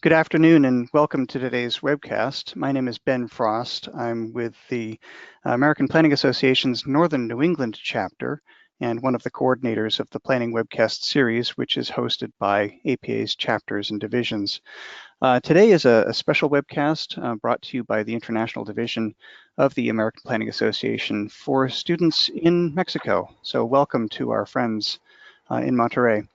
Good afternoon and welcome to today's webcast. My name is Ben Frost. I'm with the American Planning Association's Northern New England chapter and one of the coordinators of the Planning Webcast series, which is hosted by APA's chapters and divisions. Today is a special webcast brought to you by the International Division of the American Planning Association for students in Mexico. So welcome to our friends in Monterrey.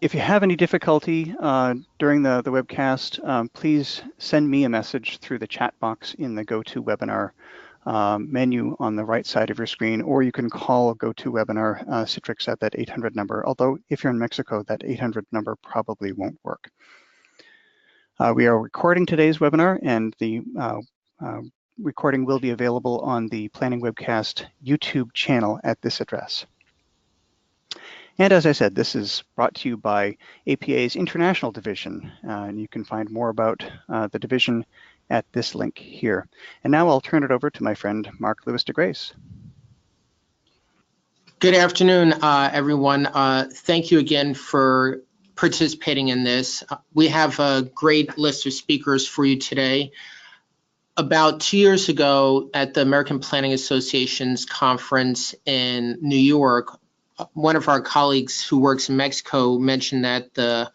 If you have any difficulty during the webcast, please send me a message through the chat box in the GoToWebinar menu on the right side of your screen, or you can call GoToWebinar Citrix at that 800 number, although if you're in Mexico, that 800 number probably won't work. We are recording today's webinar, and the recording will be available on the Planning Webcast YouTube channel at this address. And as I said, this is brought to you by APA's International Division, and you can find more about the division at this link here. And now I'll turn it over to my friend, Mark Lewis de Grace. Good afternoon, everyone. Thank you again for participating in this. We have a great list of speakers for you today. About 2 years ago at the American Planning Association's conference in New York, one of our colleagues who works in Mexico mentioned that the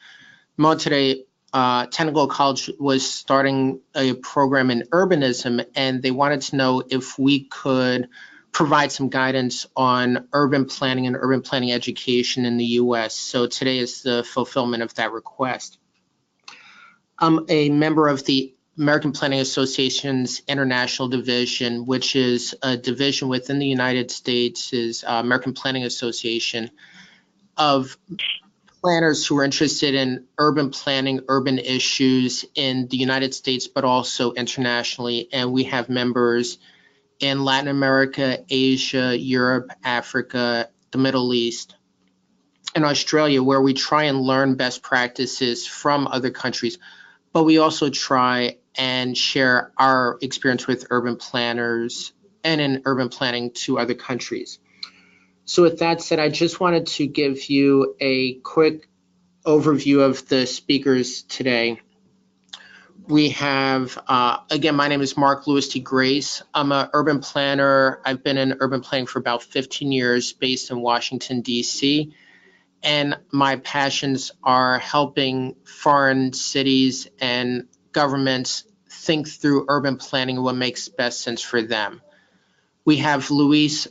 Monterrey Technical College was starting a program in urbanism, and they wanted to know if we could provide some guidance on urban planning and urban planning education in the US. So today is the fulfillment of that request. I'm a member of the American Planning Association's International Division, which is a division within the United States, is American Planning Association of planners who are interested in urban planning, urban issues in the United States, but also internationally. And we have members in Latin America, Asia, Europe, Africa, the Middle East, and Australia, where we try and learn best practices from other countries, but we also try and share our experience with urban planners and in urban planning to other countries. So with that said, I just wanted to give you a quick overview of the speakers today. We have, again, my name is Mark Lewis de Grace. I'm an urban planner. I've been in urban planning for about 15 years based in Washington, D.C. And my passions are helping foreign cities and governments think through urban planning and what makes best sense for them. We have Luis,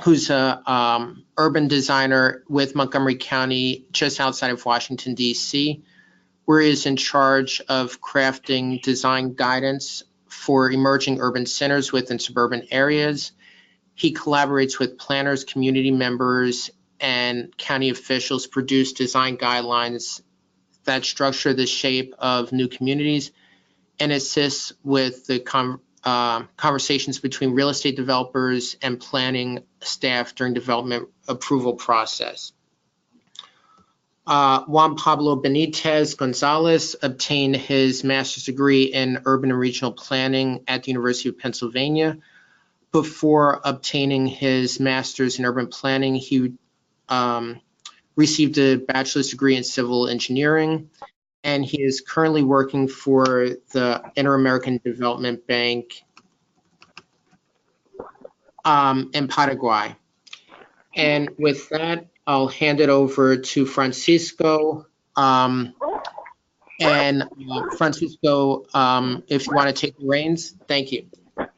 who's a urban designer with Montgomery County, just outside of Washington, D.C., where he is in charge of crafting design guidance for emerging urban centers within suburban areas. He collaborates with planners, community members, and county officials to produce design guidelines that structure the shape of new communities and assists with the conversations between real estate developers and planning staff during development approval process. Juan Pablo Benitez Gonzalez obtained his master's degree in urban and regional planning at the University of Pennsylvania. Before obtaining his master's in urban planning, he received a bachelor's degree in civil engineering, and he is currently working for the Inter-American Development Bank in Paraguay. And with that, I'll hand it over to Francisco. Francisco, if you want to take the reins, thank you. Thank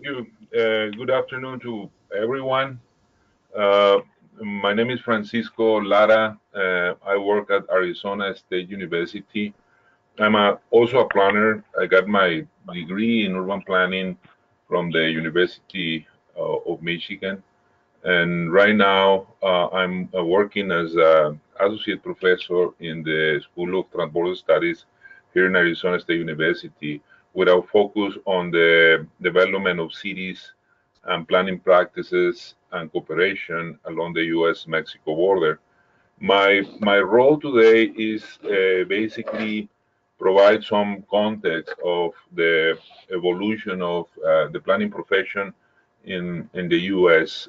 you. Good afternoon to everyone. My name is Francisco Lara. I work at Arizona State University. I'm also a planner. I got my degree in urban planning from the University of Michigan. And right now, I'm working as an associate professor in the School of Transborder Studies here in Arizona State University, with a focus on the development of cities and planning practices and cooperation along the U.S.-Mexico border. My role today is basically provide some context of the evolution of the planning profession in the U.S.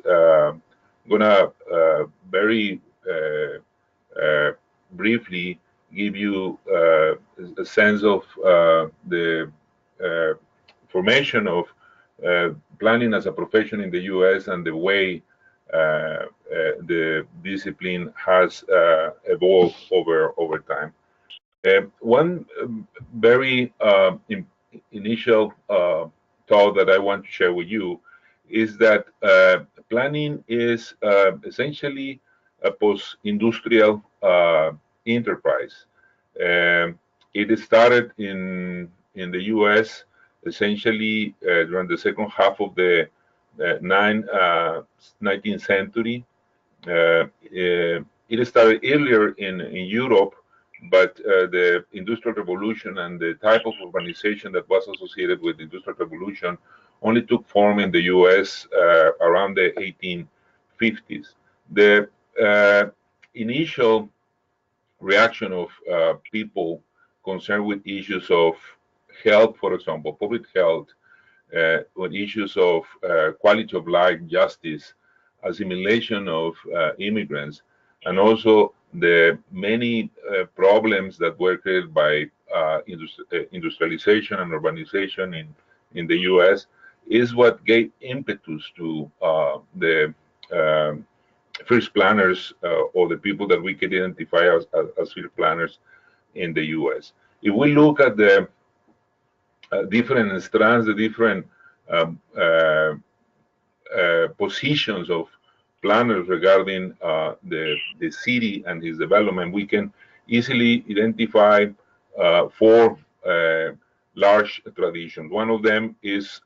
gonna very briefly give you a sense of the formation of planning as a profession in the U.S. and the way the discipline has evolved over time. One very initial thought that I want to share with you is that planning is essentially a post-industrial enterprise. It started in the U.S. essentially during the second half of the 19th century. It started earlier in Europe, but the Industrial Revolution and the type of urbanization that was associated with the Industrial Revolution only took form in the U.S. Around the 1850s. The initial reaction of people concerned with issues of health, for example, public health, with issues of quality of life, justice, assimilation of immigrants, and also the many problems that were created by industrialization and urbanization in the U.S. is what gave impetus to the first planners or the people that we could identify as first planners in the U.S. If we look at the different strands, the different positions of planners regarding the city and its development, we can easily identify four large traditions. One of them is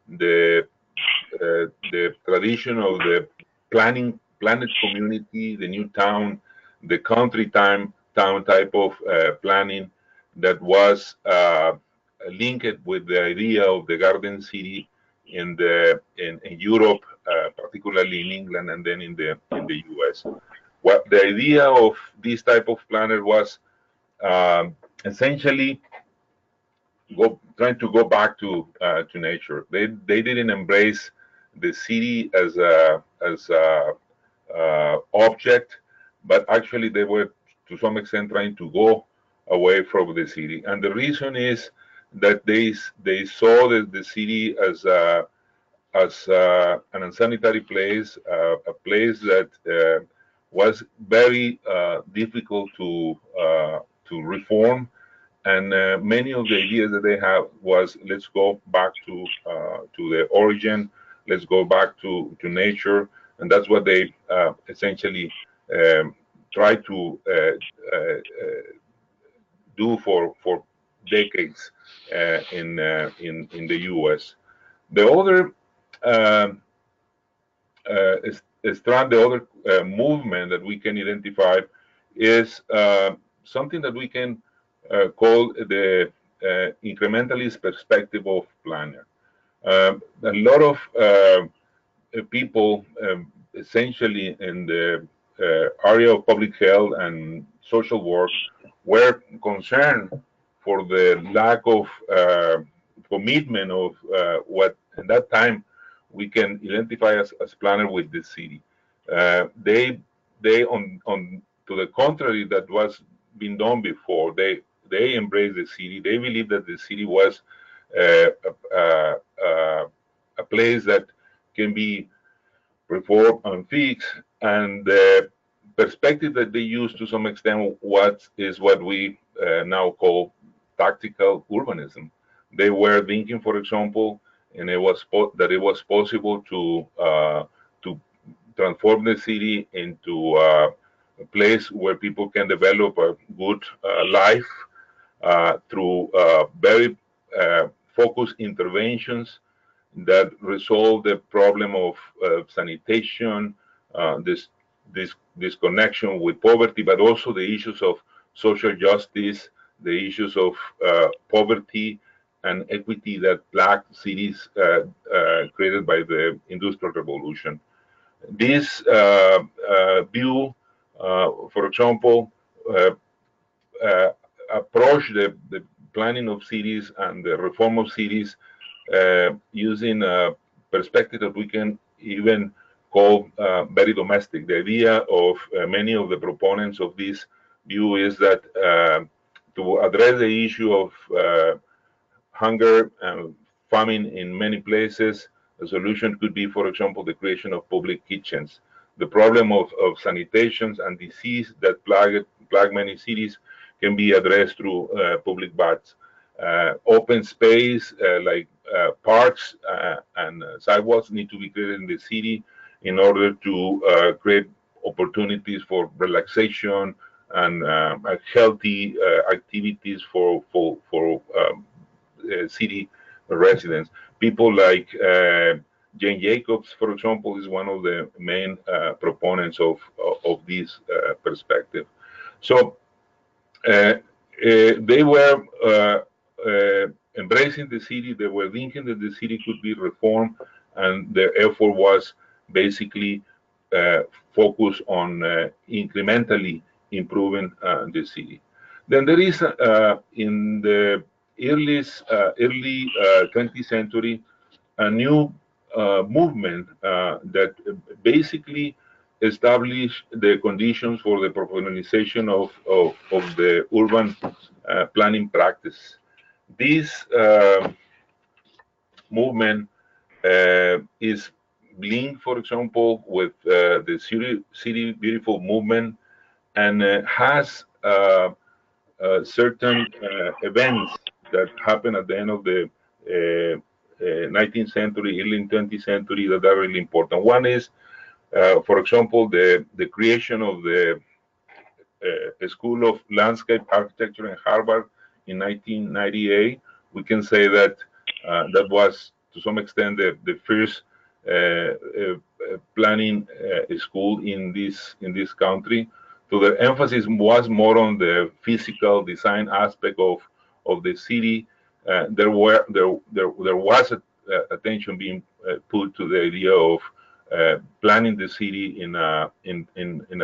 the tradition of the planned community, the new town, the country town type of planning that was linked with the idea of the garden city in Europe, particularly in England, and then in the U.S. What the idea of this type of planner was essentially trying to go back to nature. They didn't embrace the city as a object, but actually they were to some extent trying to go away from the city. And the reason is that they saw the city as an unsanitary place, a place that was very difficult to reform. And many of the ideas that they have was, let's go back to the origin, let's go back to nature, and that's what they essentially try to do for decades in the U.S. The other strand, the other movement that we can identify is something that we can call the incrementalist perspective of planner. A lot of people, essentially in the area of public health and social work, were concerned for the lack of commitment of what at that time we can identify as planner with the city. They on to the contrary that was been done before, they embraced the city. They believed that the city was a place that can be reformed and fixed, and the perspective that they use to some extent what we now call tactical urbanism. They were thinking, for example, and it was possible to transform the city into a place where people can develop a good life through very focused interventions that resolve the problem of sanitation, this connection with poverty, but also the issues of social justice, the issues of poverty and equity that Black cities created by the Industrial Revolution. This view, for example, approach the planning of cities and the reform of cities using a perspective that we can even called very domestic. The idea of many of the proponents of this view is that to address the issue of hunger and famine in many places, a solution could be, for example, the creation of public kitchens. The problem of sanitation and disease that plague many cities can be addressed through public baths. Open space like parks and sidewalks need to be created in the city in order to create opportunities for relaxation and healthy activities for city residents. People like Jane Jacobs, for example, is one of the main proponents of this perspective. So they were embracing the city. They were thinking that the city could be reformed, and their effort was basically focused on incrementally improving the city. Then there is in the early 20th century a new movement that basically established the conditions for the professionalization of the urban planning practice. This movement is linked, for example, with the City Beautiful movement, and has certain events that happened at the end of the 19th century, early 20th century that are really important. One is, for example, the creation of the School of Landscape Architecture in Harvard in 1998. We can say that that was, to some extent, the first planning school in this country. So the emphasis was more on the physical design aspect of the city. There was attention being put to the idea of planning the city in a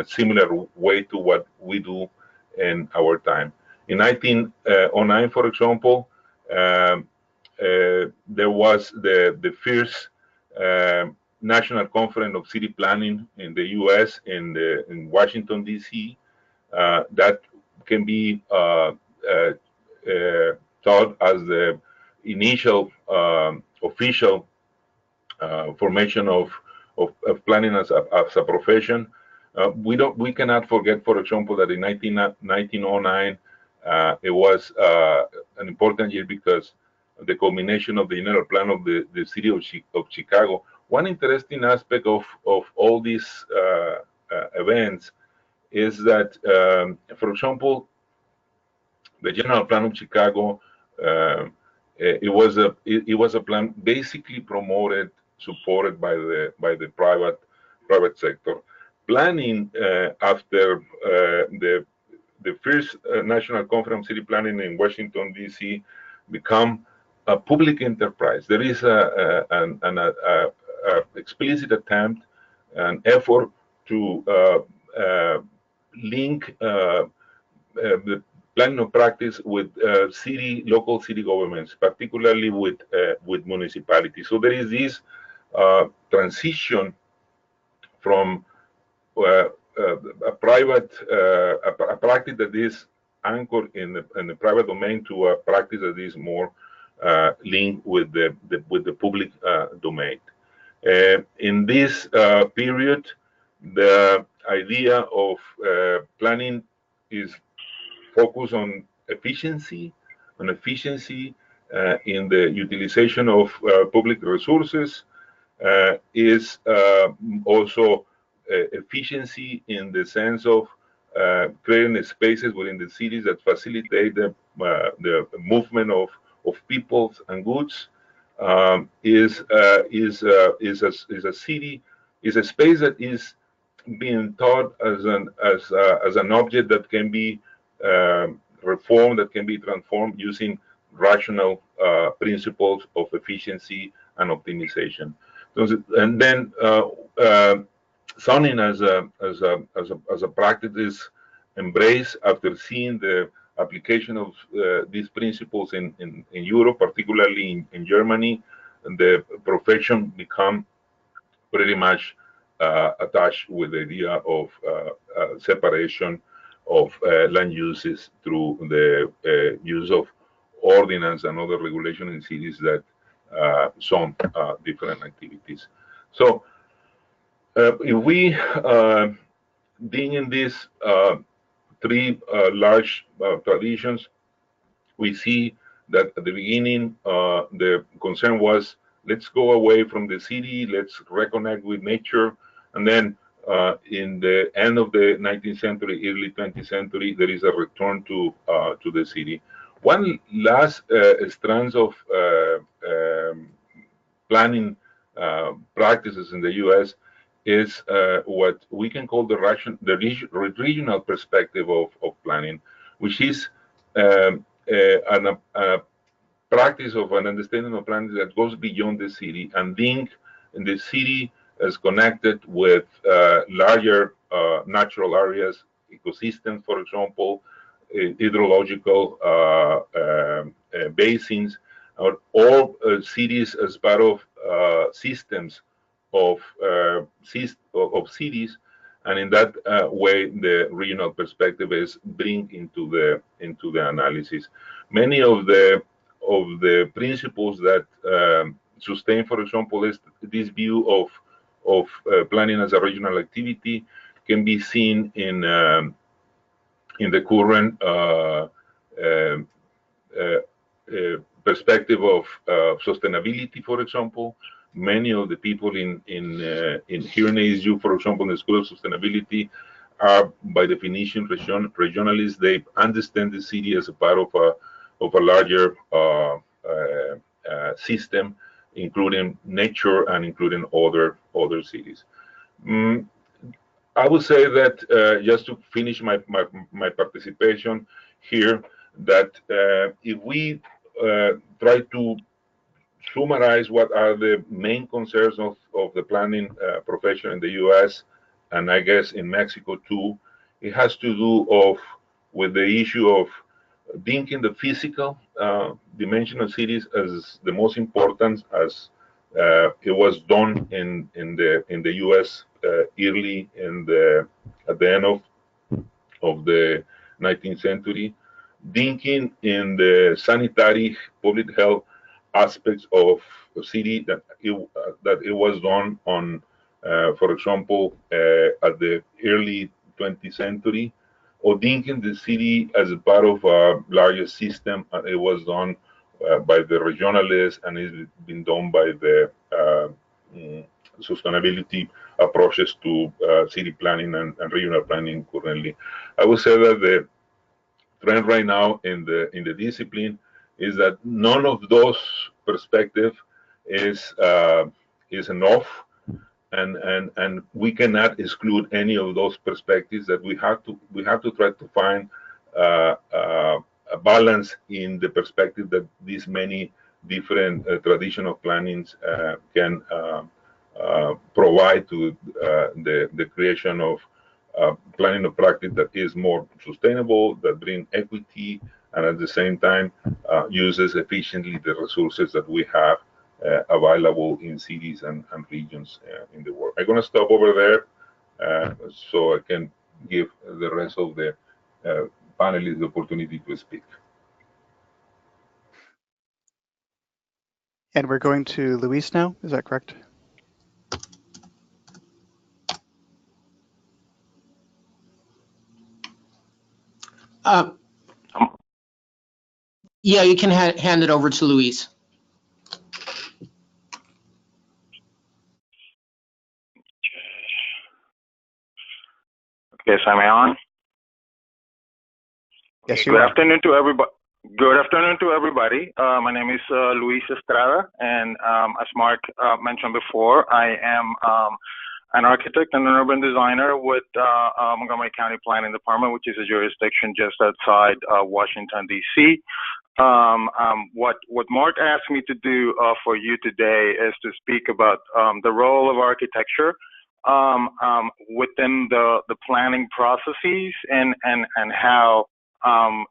similar way to what we do in our time. In 1909, for example, there was the first National Conference of City Planning in the U.S. in Washington, D.C. That can be thought as the initial official formation of planning as a profession. We cannot forget, for example, that in 1909 it was an important year because the culmination of the general plan of the city of Chicago. One interesting aspect of all these events is that, for example, the general plan of Chicago, it was a plan basically promoted, supported by the private sector. Planning after the first National Conference on City Planning in Washington, D.C. become a public enterprise. There is an explicit attempt, an effort to link the planning of practice with local city governments, particularly with municipalities. So there is this transition from a practice that is anchored in the private domain to a practice that is more linked with the public domain. In this period, the idea of planning is focused on efficiency in the utilization of public resources, is also efficiency in the sense of creating spaces within the cities that facilitate the movement of peoples and goods. Is a city, is a space that is being thought as an object that can be reformed, that can be transformed using rational principles of efficiency and optimization. And then zoning as a practice is embraced after seeing the application of these principles in Europe, particularly in Germany. And the profession become pretty much attached with the idea of separation of land uses through the use of ordinance and other regulation in cities that zone different activities. So if we dig in these three large traditions, we see that at the beginning, the concern was, let's go away from the city, let's reconnect with nature. And then in the end of the 19th century, early 20th century, there is a return to the city. One last strands of planning practices in the U.S. is what we can call the regional perspective of planning, which is a practice of an understanding of planning that goes beyond the city and think in the city as connected with larger natural areas, ecosystems, for example, hydrological basins, or all cities as part of systems of cities, and in that way, the regional perspective is bring into the analysis. Many of the principles that sustain, for example, is this view of planning as a regional activity can be seen in the current perspective of sustainability. For example, many of the people in here in ASU, for example, in the School of Sustainability, are by definition regionalists. They understand the city as a part of a larger system, including nature and including other cities. I would say that just to finish my participation here, that if we try to summarize what are the main concerns of the planning profession in the U.S. and I guess in Mexico too, it has to do with the issue of thinking the physical dimension of cities as the most important, as it was done in the U.S. Early at the end of the 19th century, thinking in the sanitary public health aspects of the city that it was done on, for example, at the early 20th century, or thinking the city as a part of a larger system. It was done by the regionalists, and it's been done by the sustainability approaches to city planning and regional planning currently. I would say that the trend right now in the discipline is that none of those perspectives is enough, and we cannot exclude any of those perspectives. That we have to try to find a balance in the perspective that these many different traditional plannings can provide to the creation of planning of practice that is more sustainable, that bring equity, and at the same time uses efficiently the resources that we have available in cities and regions in the world. I'm going to stop over there so I can give the rest of the panelists the opportunity to speak. And we're going to Luis now, is that correct? Yeah, you can hand it over to Luis. Yes, am I on? Yes, you Good are. afternoon to everybody. Good afternoon to everybody. My name is Luis Estrada, and as Mark mentioned before, I am an architect and an urban designer with Montgomery County Planning Department, which is a jurisdiction just outside Washington, D.C. What Mark asked me to do for you today is to speak about the role of architecture within the planning processes and how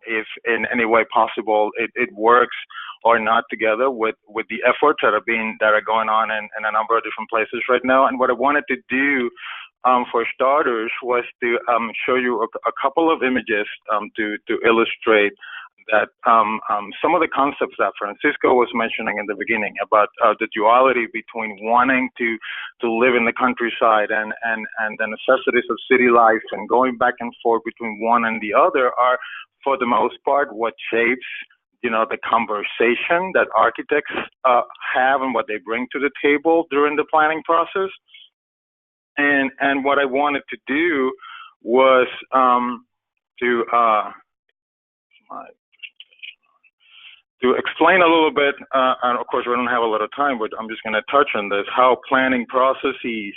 if in any way possible it works or not together with the efforts that are going on in a number of different places right now. And what I wanted to do for starters was to show you a couple of images to illustrate that some of the concepts that Francisco was mentioning in the beginning about the duality between wanting to live in the countryside and the necessities of city life and going back and forth between one and the other are, for the most part, what shapes the conversation that architects have and what they bring to the table during the planning process. And what I wanted to do was to explain a little bit, and of course we don't have a lot of time, but I'm just going to touch on this, how planning processes,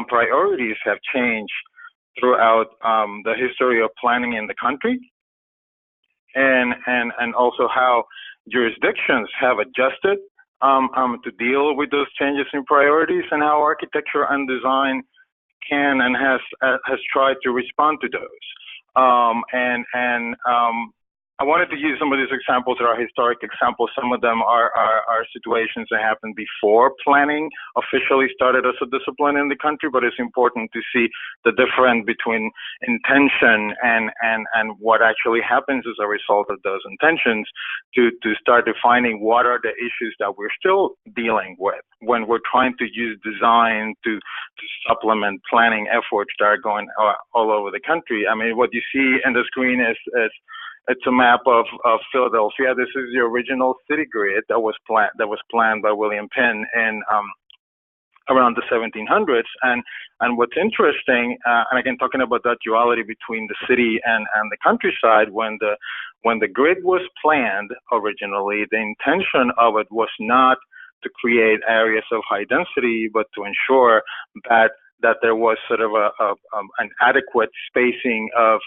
priorities have changed throughout the history of planning in the country, and also how jurisdictions have adjusted to deal with those changes in priorities, and how architecture and design can and has tried to respond to those. I wanted to use some of these examples that are historic examples. Some of them are situations that happened before planning officially started as a discipline in the country, but it's important to see the difference between intention and what actually happens as a result of those intentions to start defining what are the issues that we're still dealing with when we're trying to use design to supplement planning efforts that are going all over the country. I mean, what you see in the screen is it's a map of Philadelphia. This is the original city grid that was planned by William Penn in around the 1700s. And what's interesting, and again talking about that duality between the city and the countryside, when the grid was planned originally, the intention of it was not to create areas of high density, but to ensure that there was sort of an adequate spacing of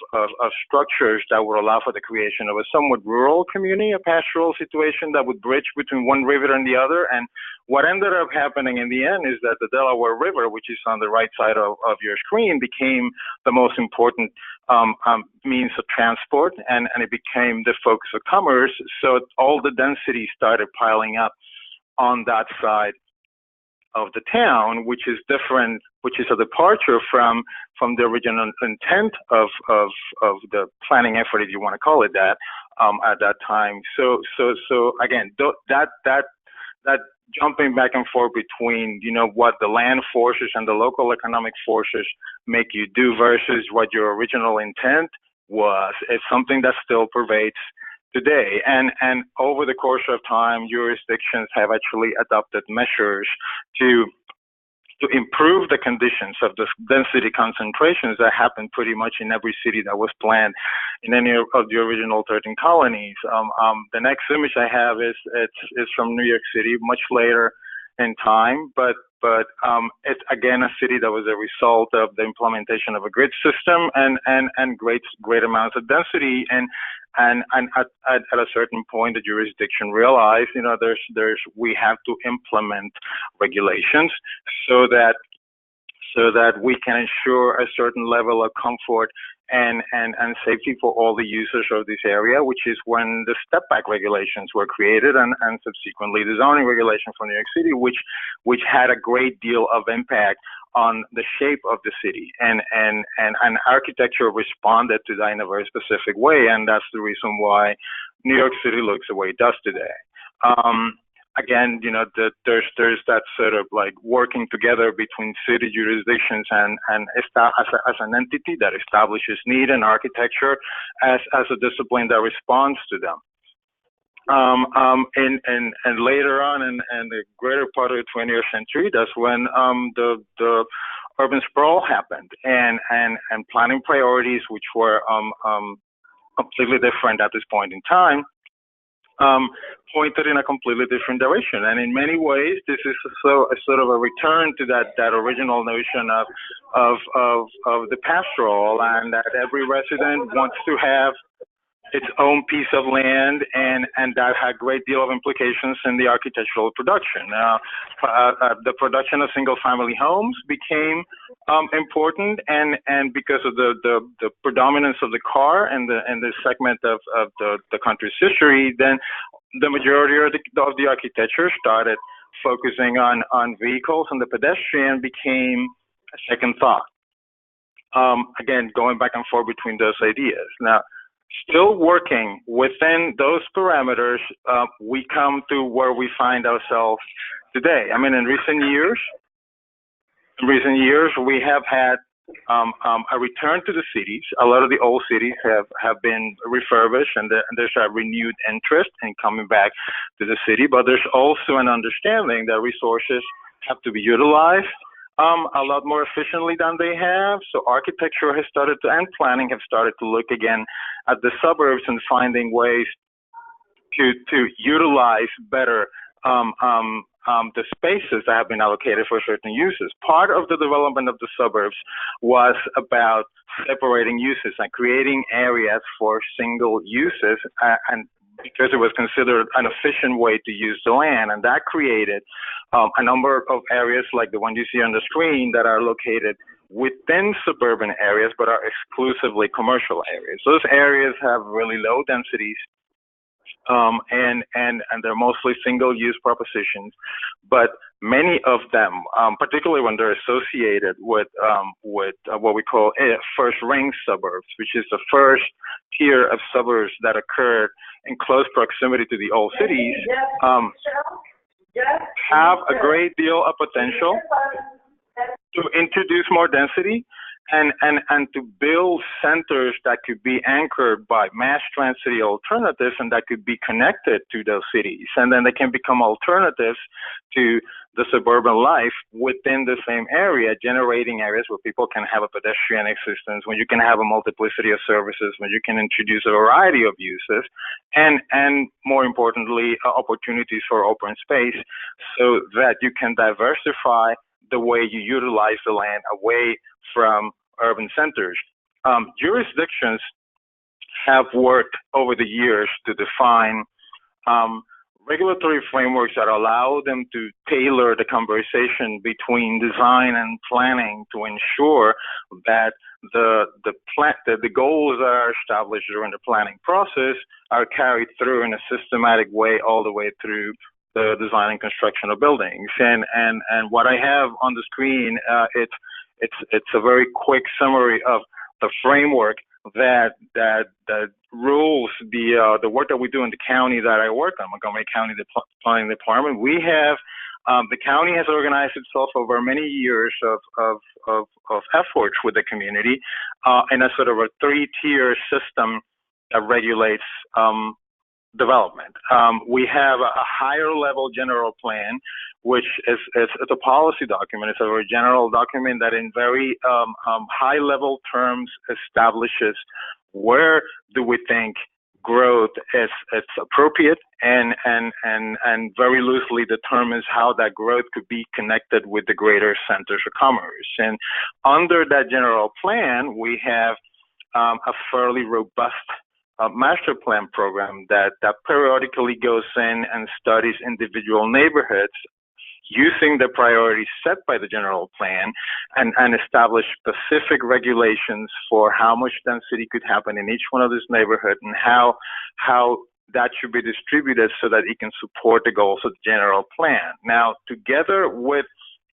structures that would allow for the creation of a somewhat rural community, a pastoral situation that would bridge between one river and the other. And what ended up happening in the end is that the Delaware River, which is on the right side of your screen, became the most important means of transport, and it became the focus of commerce. So all the density started piling up on that side of the town, which is different, which is a departure from the original intent of the planning effort, if you want to call it that, at that time. So again, that jumping back and forth between what the land forces and the local economic forces make you do versus what your original intent was, is something that still pervades today. And over the course of time, jurisdictions have actually adopted measures to improve the conditions of the density concentrations that happened pretty much in every city that was planned in any of the original 13 colonies. The next image I have is from New York City, much later in time, but it's again a city that was a result of the implementation of a grid system and great amounts of density. And at a certain point, the jurisdiction realized, we have to implement regulations so that we can ensure a certain level of comfort and safety for all the users of this area, which is when the step back regulations were created and subsequently the zoning regulation for New York City, which had a great deal of impact on the shape of the city, and architecture responded to that in a very specific way, and that's the reason why New York City looks the way it does today. Again, there's that sort of like working together between city jurisdictions and as an entity that establishes need and architecture as a discipline that responds to them. And later on in the greater part of the 20th century, that's when the urban sprawl happened, and planning priorities, which were completely different at this point in time, pointed in a completely different direction. And in many ways, this is a sort of a return to that original notion of the pastoral, and that every resident wants to have its own piece of land, and that had a great deal of implications in the architectural production. The production of single-family homes became important, and because of the predominance of the car and the segment of the country's history, then the majority of the architecture started focusing on vehicles, and the pedestrian became a second thought. Again, going back and forth between those ideas. Now, still working within those parameters, we come to where we find ourselves today. I mean, in recent years, we have had a return to the cities. A lot of the old cities have been refurbished, and there's a renewed interest in coming back to the city. But there's also an understanding that resources have to be utilized a lot more efficiently than they have. So architecture has started to, and planning have started to look again at the suburbs and finding ways to utilize better the spaces that have been allocated for certain uses. Part of the development of the suburbs was about separating uses and creating areas for single uses, and because it was considered an efficient way to use the land, and that created a number of areas like the one you see on the screen that are located within suburban areas but are exclusively commercial areas. Those areas have really low densities, and they're mostly single-use propositions, but many of them, particularly when they're associated with what we call first-ring suburbs, which is the first tier of suburbs that occurred in close proximity to the old cities, have a great deal of potential to introduce more density and to build centers that could be anchored by mass transit alternatives and that could be connected to those cities. And then they can become alternatives to the suburban life within the same area, generating areas where people can have a pedestrian existence, when you can have a multiplicity of services, when you can introduce a variety of uses, and more importantly, opportunities for open space so that you can diversify the way you utilize the land away from urban centers. Jurisdictions have worked over the years to define regulatory frameworks that allow them to tailor the conversation between design and planning to ensure that the goals that are established during the planning process are carried through in a systematic way all the way through the design and construction of buildings. And what I have on the screen, it's a very quick summary of the framework that rules the work that we do in the county that I work on, Montgomery County Planning Department. We have the county has organized itself over many years of efforts with the community in a sort of a three-tier system that regulates development. We have a higher level general plan, which is a policy document. It's a very general document that in very high level terms establishes where do we think growth is appropriate, and very loosely determines how that growth could be connected with the greater centers of commerce. And under that general plan, we have a fairly robust master plan program that periodically goes in and studies individual neighborhoods using the priorities set by the general plan and establish specific regulations for how much density could happen in each one of these neighborhoods and how that should be distributed so that it can support the goals of the general plan. Now, together with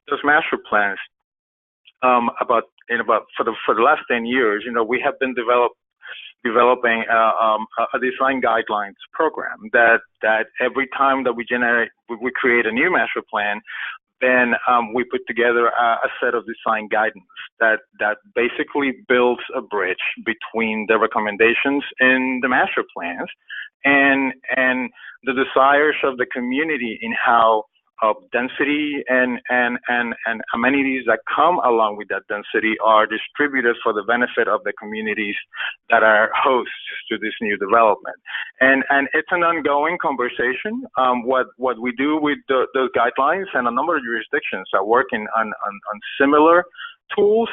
those master plans, for the last 10 years, we have been developing a design guidelines program that every time that we create a new master plan, then we put together a set of design guidance that basically builds a bridge between the recommendations in the master plans and the desires of the community in how density and amenities that come along with that density are distributed for the benefit of the communities that are hosts to this new development. And it's an ongoing conversation. What we do with those guidelines, and a number of jurisdictions are working on similar tools,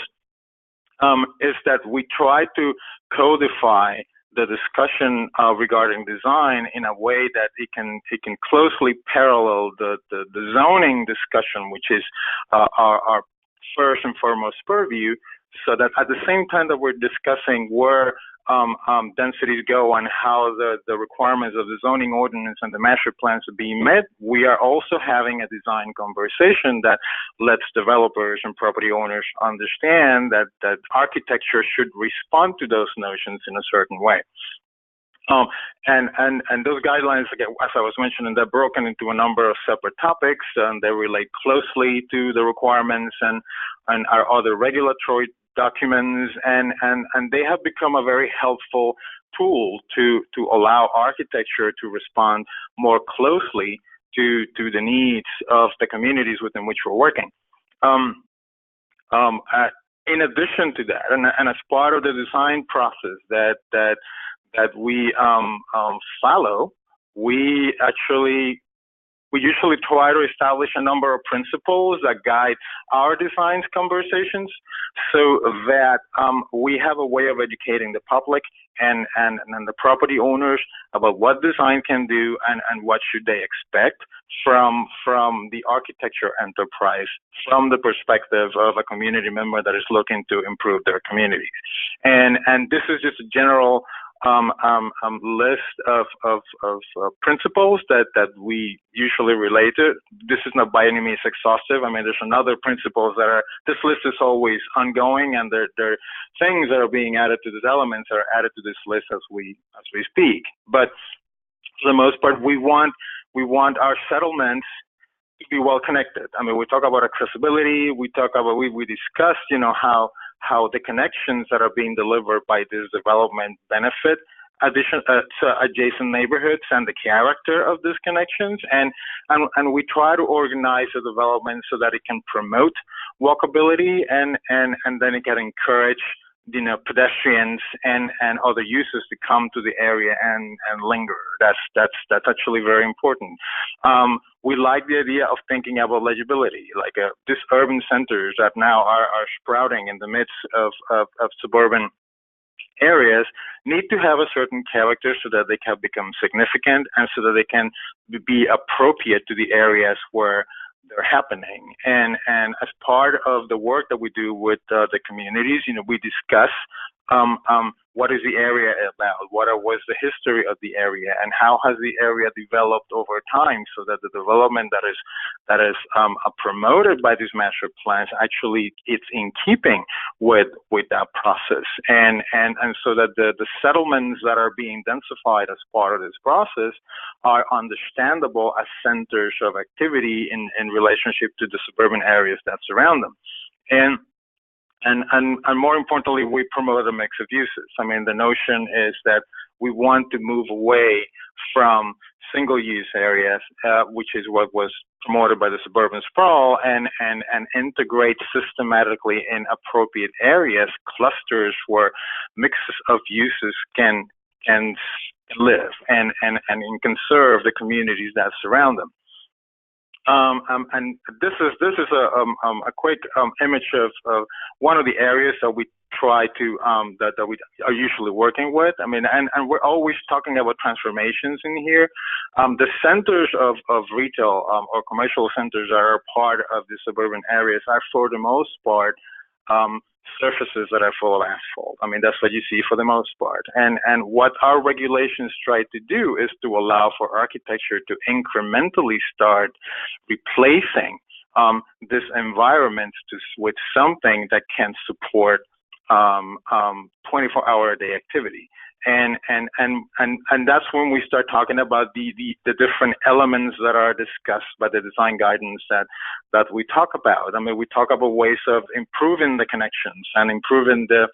is that we try to codify the discussion regarding design in a way that it can closely parallel the zoning discussion, which is our first and foremost purview, so that at the same time that we're discussing where densities go and how the requirements of the zoning ordinance and the master plans are being met, we are also having a design conversation that lets developers and property owners understand that architecture should respond to those notions in a certain way. And those guidelines, again, as I was mentioning, they're broken into a number of separate topics, and they relate closely to the requirements and our other regulatory documents, and they have become a very helpful tool to allow architecture to respond more closely to the needs of the communities within which we're working. In addition to that, and as part of the design process that we follow, we usually try to establish a number of principles that guide our design conversations, so that we have a way of educating the public and the property owners about what design can do and what should they expect from the architecture enterprise, from the perspective of a community member that is looking to improve their community. And this is just a general list of principles that we usually relate to. This is not by any means exhaustive. I mean, there's another principles that are, this list is always ongoing, and there are things that are being added to these elements are added to this list as we speak. But for the most part, we want our settlements to be well connected. I mean, we talk about accessibility. We talk about, we discussed, how the connections that are being delivered by this development benefit adjacent neighborhoods and the character of these connections, and we try to organize the development so that it can promote walkability and then it can encourage pedestrians and other users to come to the area and linger. That's actually very important. We like the idea of thinking about legibility, like these urban centers that now are sprouting in the midst of suburban areas need to have a certain character so that they can become significant and so that they can be appropriate to the areas where they're happening. And as part of the work that we do with the communities, we discuss what is the area about, what was the history of the area, and how has the area developed over time, so that the development that is promoted by these master plans actually it's in keeping with that process, and so that the settlements that are being densified as part of this process are understandable as centers of activity in relationship to the suburban areas that surround them. And more importantly, we promote a mix of uses. I mean, the notion is that we want to move away from single-use areas, which is what was promoted by the suburban sprawl, and integrate systematically in appropriate areas, clusters where mixes of uses can live and conserve the communities that surround them. And this is a quick image of one of the areas that we try to that we are usually working with. I mean, and we're always talking about transformations in here. The centers of retail or commercial centers that are part of the suburban areas are, for the most part, surfaces that are full of asphalt. I mean, that's what you see for the most part. And what our regulations try to do is to allow for architecture to incrementally start replacing this environment with something that can support 24-hour-a-day activity. And that's when we start talking about the different elements that are discussed by the design guidance that we talk about. I mean, we talk about ways of improving the connections and improving the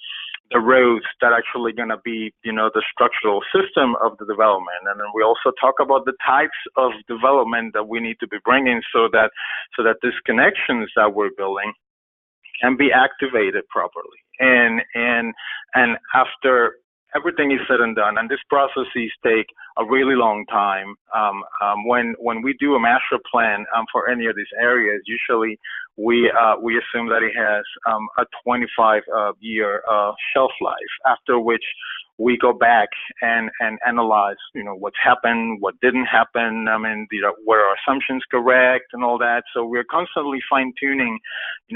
roads that are actually going to be, the structural system of the development. And then we also talk about the types of development that we need to be bringing so that these connections that we're building can be activated properly. And after everything is said and done, and these processes take a really long time, when we do a master plan for any of these areas, usually we assume that it has a 25-year shelf life, after which we go back and analyze, what's happened, what didn't happen. I mean, were our assumptions correct and all that. So we're constantly fine tuning,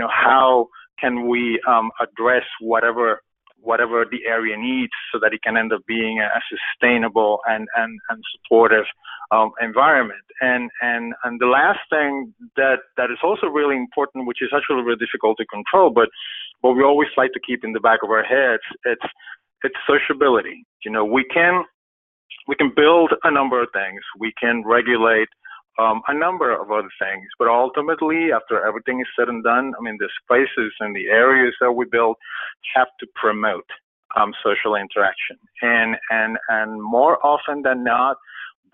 how can we address whatever the area needs, so that it can end up being a sustainable and supportive environment. And the last thing that is also really important, which is actually really difficult to control, but we always like to keep in the back of our heads, it's sociability. We can build a number of things. We can regulate a number of other things, but ultimately, after everything is said and done, I mean, the spaces and the areas that we build have to promote social interaction, and more often than not,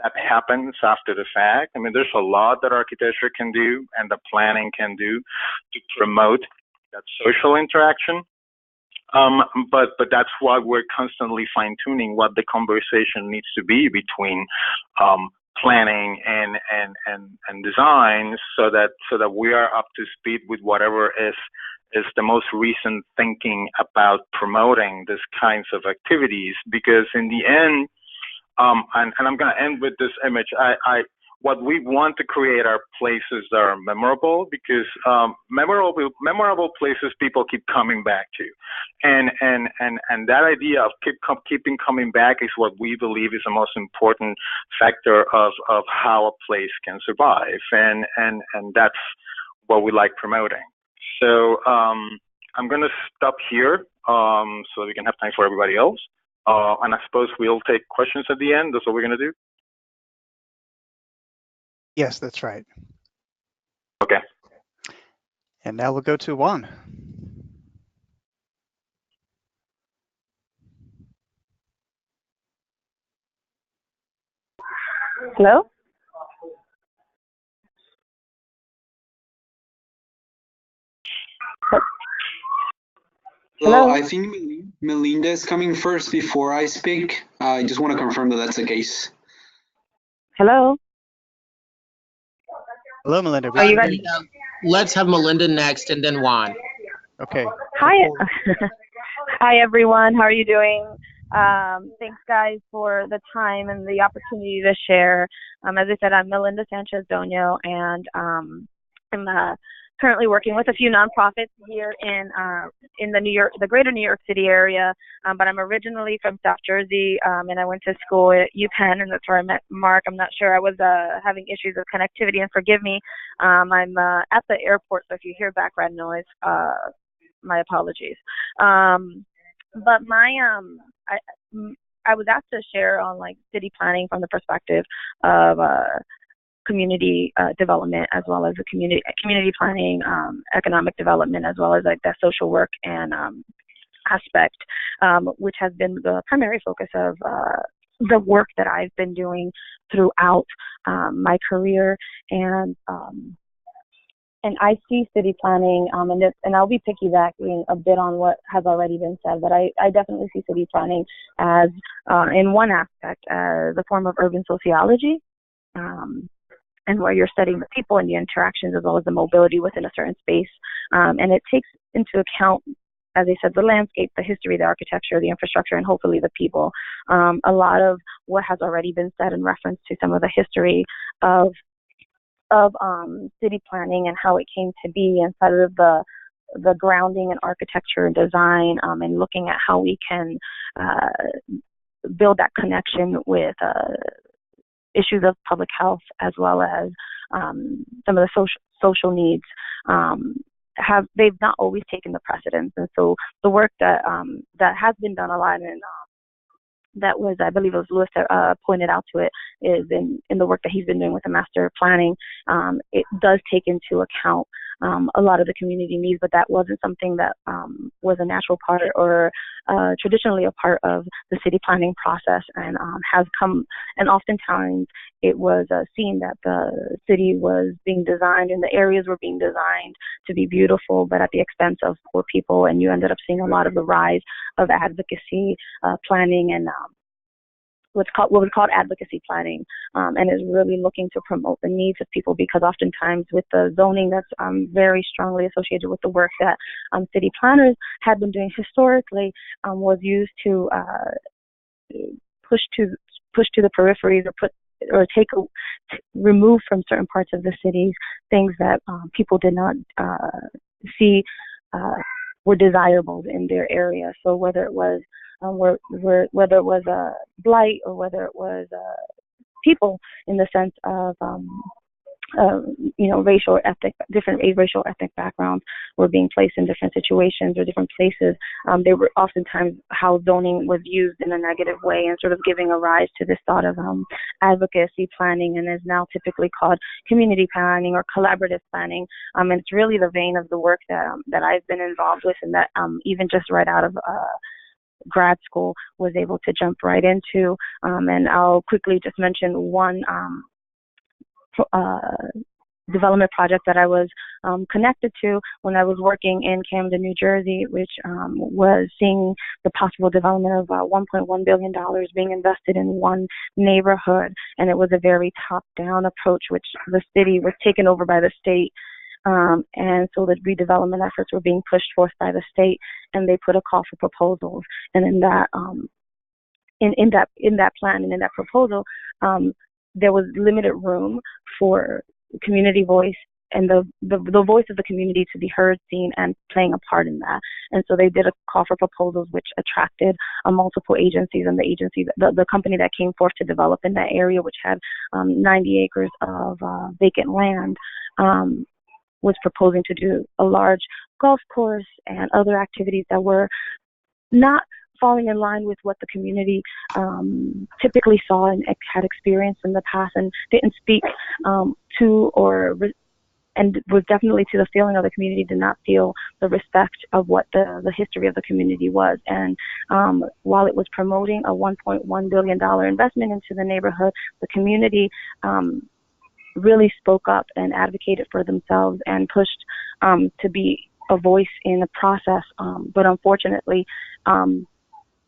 that happens after the fact. I mean, there's a lot that architecture can do and the planning can do to promote that social interaction. But that's why we're constantly fine tuning what the conversation needs to be between planning and design, so that we are up to speed with whatever is the most recent thinking about promoting these kinds of activities. Because in the end, and I'm going to end with this image. What we want to create are places that are memorable, because memorable places people keep coming back to, and that idea of keeping coming back is what we believe is the most important factor of how a place can survive, and that's what we like promoting. So I'm going to stop here so we can have time for everybody else, and I suppose we'll take questions at the end. That's what we're going to do. Yes, that's right. Okay. And now we'll go to Juan. Hello? Hello, Hello? I think Melinda is coming first before I speak. I just want to confirm that that's the case. Hello? Hello, Melinda. Are you guys? Let's have Melinda next, and then Juan. Okay. Hi. Hi, everyone. How are you doing? Thanks, guys, for the time and the opportunity to share. As I said, I'm Melinda Sanchez Dona, and I'm currently working with a few nonprofits here in the greater New York City area. But I'm originally from South Jersey, and I went to school at UPenn, and that's where I met Mark. I'm not sure. I was having issues with connectivity, and forgive me. I'm at the airport, so if you hear background noise, my apologies. But I was asked to share on city planning from the perspective of community development, as well as the community planning, economic development, as well as the social work and aspect, which has been the primary focus of the work that I've been doing throughout my career. And I see city planning, and I'll be piggybacking a bit on what has already been said, but I definitely see city planning as, in one aspect, as a form of urban sociology, and where you're studying the people and the interactions, as well as the mobility within a certain space. And it takes into account, as I said, the landscape, the history, the architecture, the infrastructure, and hopefully the people. A lot of what has already been said in reference to some of the history of city planning and how it came to be, inside of the grounding in architecture and design, and looking at how we can build that connection with issues of public health, as well as some of the social needs. They've not always taken the precedence, and so the work that has been done a lot, and that was, I believe it was Lewis that pointed out to it, is in the work that he's been doing with the master planning. It does take into account a lot of the community needs, but that wasn't something that was a natural part or traditionally a part of the city planning process, and has come, and oftentimes it was seen that the city was being designed and the areas were being designed to be beautiful, but at the expense of poor people, and you ended up seeing a lot of the rise of advocacy planning and what was called advocacy planning, and is really looking to promote the needs of people, because oftentimes with the zoning that's very strongly associated with the work that city planners had been doing historically, was used to push to the peripheries, or remove from certain parts of the cities things that people did not see were desirable in their area. So whether it was whether it was blight, or whether it was people, in the sense of racial or different racial ethnic backgrounds were being placed in different situations or different places. They were oftentimes how zoning was used in a negative way, and sort of giving a rise to this thought of advocacy planning, and is now typically called community planning or collaborative planning. And it's really the vein of the work that I've been involved with, and that even just right out of grad school was able to jump right into. And I'll quickly just mention one development project that I was connected to when I was working in Camden, New Jersey, which was seeing the possible development of $1.1 billion being invested in one neighborhood. And it was a very top-down approach, which the city was taken over by the state. And so the redevelopment efforts were being pushed forth by the state, and they put a call for proposals. And in that plan and in that proposal, there was limited room for community voice and the voice of the community to be heard, seen, and playing a part in that. And so they did a call for proposals, which attracted multiple agencies, and the company that came forth to develop in that area, which had 90 acres of vacant land, was proposing to do a large golf course and other activities that were not falling in line with what the community typically saw and had experienced in the past, and didn't speak and was definitely to the feeling of the community, did not feel the respect of what the history of the community was. And while it was promoting a $1.1 billion investment into the neighborhood, the community really spoke up and advocated for themselves and pushed to be a voice in the process. But unfortunately,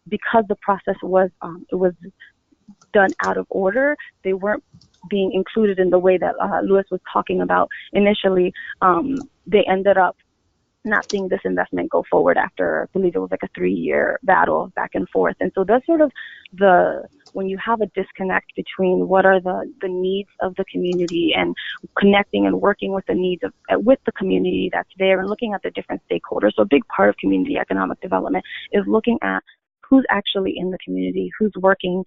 because the process was done out of order, they weren't being included in the way that Louis was talking about initially. They ended up not seeing this investment go forward after, I believe it was like a 3-year battle back and forth. And so that's sort of when you have a disconnect between what are the needs of the community, and connecting and working with the needs with the community that's there, and looking at the different stakeholders. So a big part of community economic development is looking at who's actually in the community, who's working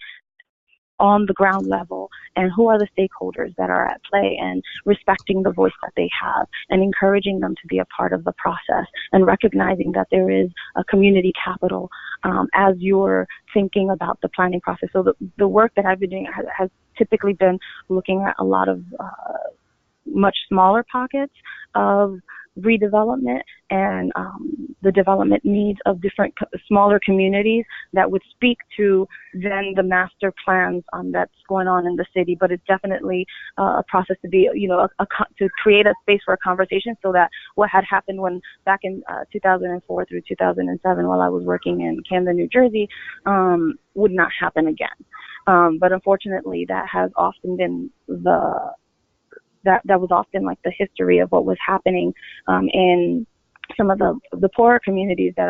on the ground level, and who are the stakeholders that are at play, and respecting the voice that they have, and encouraging them to be a part of the process, and recognizing that there is a community capital as you're thinking about the planning process. So the work that I've been doing has typically been looking at a lot of much smaller pockets of redevelopment and the development needs of different smaller communities that would speak to then the master plans that's going on in the city. But it's definitely a process to be, to create a space for a conversation, so that what had happened back in 2004 through 2007 while I was working in Camden, New Jersey, would not happen again. But unfortunately, that has often been that was often like the history of what was happening in some of the poorer communities that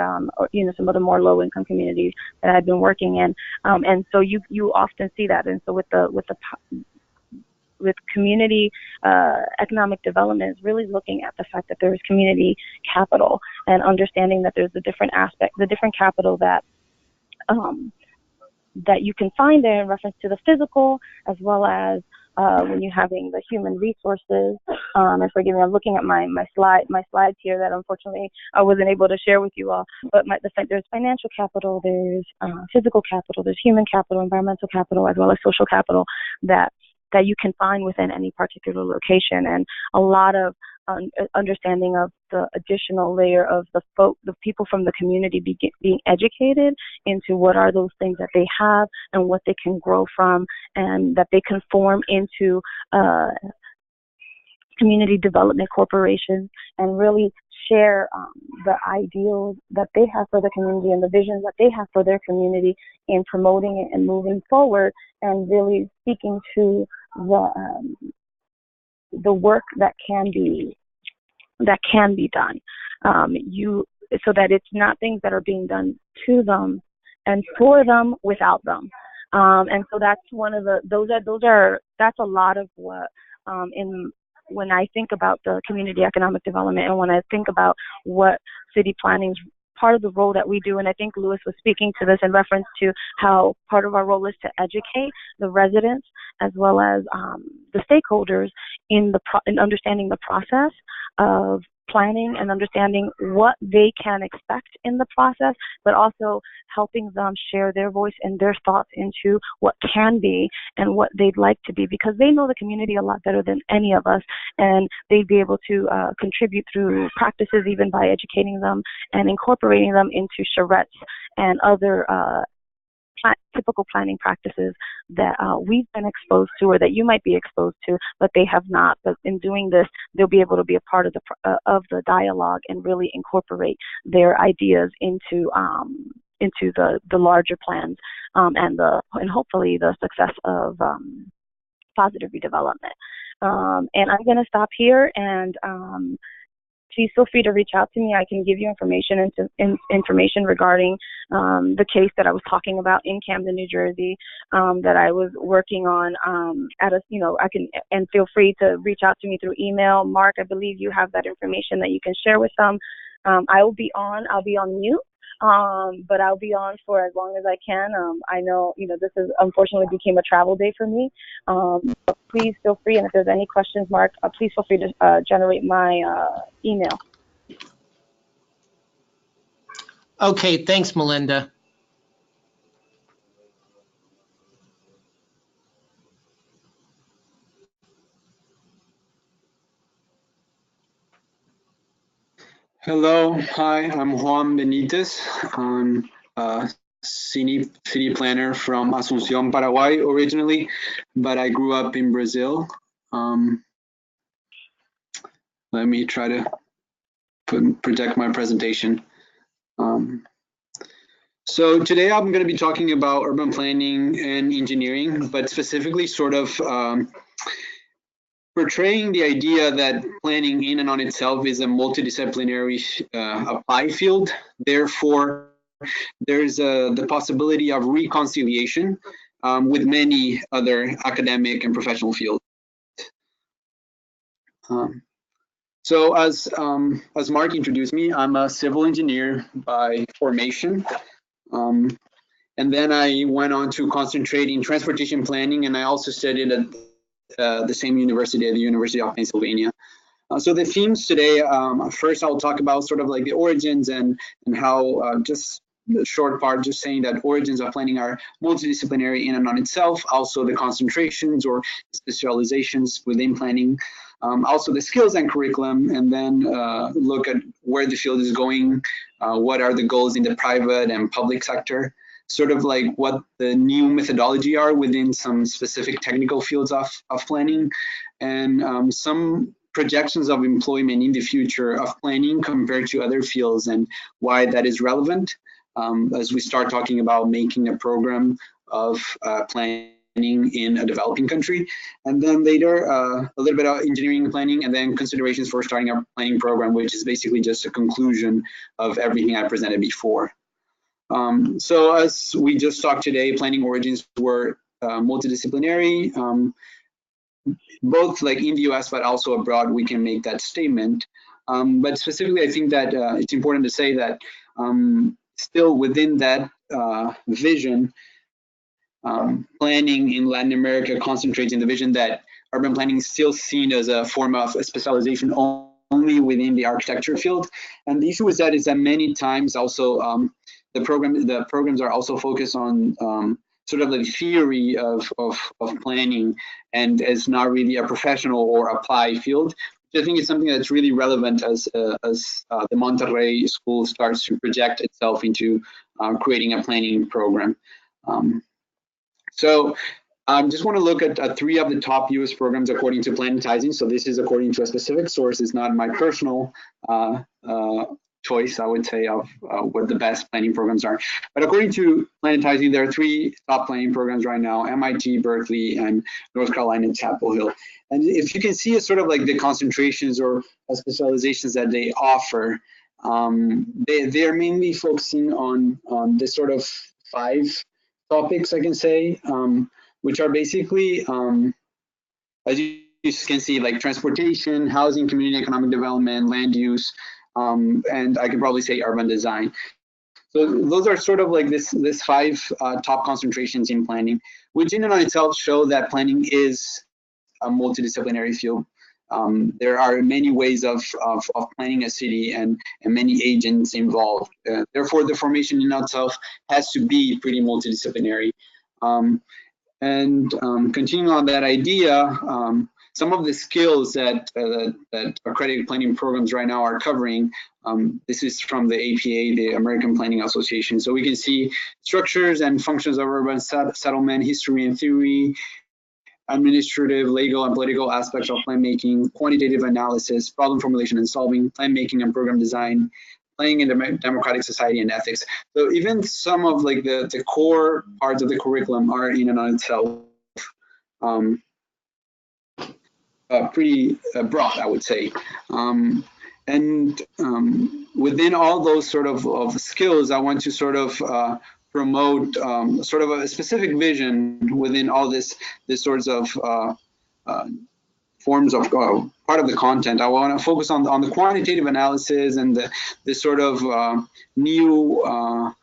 some of the more low income communities that I've been working in, and so you often see that. And so with community economic development, is really looking at the fact that there is community capital, and understanding that there's the different capital that you can find there in reference to the physical, as well as when you're having the human resources. And forgive me, I'm looking at my slides here that unfortunately I wasn't able to share with you all. But there's financial capital, there's physical capital, there's human capital, environmental capital, as well as social capital that you can find within any particular location. And a lot of understanding of the additional layer of the people from the community being educated into what are those things that they have and what they can grow from, and that they can form into community development corporations and really share the ideals that they have for the community and the visions that they have for their community in promoting it and moving forward, and really speaking to the work that can be done. So that it's not things that are being done to them and for them without them. And so that's one of that's a lot of what when I think about the community economic development, and when I think about what city planning's part of the role that we do, and I think Louis was speaking to this in reference to how part of our role is to educate the residents as well as the stakeholders in understanding the process of planning and understanding what they can expect in the process, but also helping them share their voice and their thoughts into what can be and what they'd like to be, because they know the community a lot better than any of us, and they'd be able to contribute through practices, even by educating them and incorporating them into charrettes and other typical planning practices that we've been exposed to, or that you might be exposed to, but they have not. But in doing this, they'll be able to be a part of the dialogue and really incorporate their ideas into the larger plans and hopefully the success of positive redevelopment. And I'm going to stop here, and please feel free to reach out to me. I can give you information regarding the case that I was talking about in Camden, New Jersey, that I was working on and feel free to reach out to me through email. Mark, I believe you have that information that you can share with them. I'll be on mute. But I'll be on for as long as I can. I know, this is unfortunately became a travel day for me. But please feel free, and if there's any questions, Mark, please feel free to generate my email. Okay, thanks, Melinda. Hello, hi, I'm Juan Benitez. I'm a city planner from Asunción, Paraguay originally, but I grew up in Brazil. Let me try to project my presentation. So today I'm going to be talking about urban planning and engineering, but specifically sort of portraying the idea that planning in and on itself is a multidisciplinary applied field. Therefore, there's the possibility of reconciliation with many other academic and professional fields. So as Mark introduced me, I'm a civil engineer by formation. And then I went on to concentrate in transportation planning, and I also studied at the same university, at the University of Pennsylvania. So the themes today, first I'll talk about sort of like the origins and how just the short part, just saying that origins of planning are multidisciplinary in and on itself, also the concentrations or specializations within planning, also the skills and curriculum, and then look at where the field is going, what are the goals in the private and public sector, sort of like what the new methodology are within some specific technical fields of planning, and some projections of employment in the future of planning compared to other fields and why that is relevant as we start talking about making a program of planning in a developing country. And then later, a little bit of engineering and planning, and then considerations for starting a planning program, which is basically just a conclusion of everything I presented before. So as we just talked today, planning origins were multidisciplinary, both like in the US, but also abroad, we can make that statement. But specifically, I think that it's important to say that still within that vision, planning in Latin America concentrates in the vision that urban planning is still seen as a form of a specialization only within the architecture field. And the issue with that is that many times also the programs are also focused on sort of the theory of planning, and is not really a professional or applied field, which I think is something that's really relevant as the Monterrey school starts to project itself into creating a planning program. So I just want to look at 3 of the top US programs according to Planetizing. So this is according to a specific source. It's not my personal choice, I would say, of what the best planning programs are. But according to Planetizing, there are 3 top planning programs right now: MIT, Berkeley, and North Carolina Chapel Hill. And if you can see, it's sort of like the concentrations or specializations that they offer. They're mainly focusing on this sort of 5 topics, I can say, which are basically, as you can see, like transportation, housing, community economic development, land use, and I could probably say urban design. So those are sort of like this 5 top concentrations in planning, which in and of itself show that planning is a multidisciplinary field. There are many ways of planning a city and many agents involved. Therefore, the formation in itself has to be pretty multidisciplinary. Continuing on that idea, some of the skills that accredited planning programs right now are covering, this is from the APA, the American Planning Association. So we can see structures and functions of urban settlement, history and theory, administrative, legal, and political aspects of plan making, quantitative analysis, problem formulation and solving, plan making and program design, playing in a democratic society, and ethics. So even some of like the core parts of the curriculum are in and on itself pretty broad, I would say. Within all those sort of skills, I want to sort of promote sort of a specific vision within all this sorts of forms of part of the content. I want to focus on the quantitative analysis and the sort of new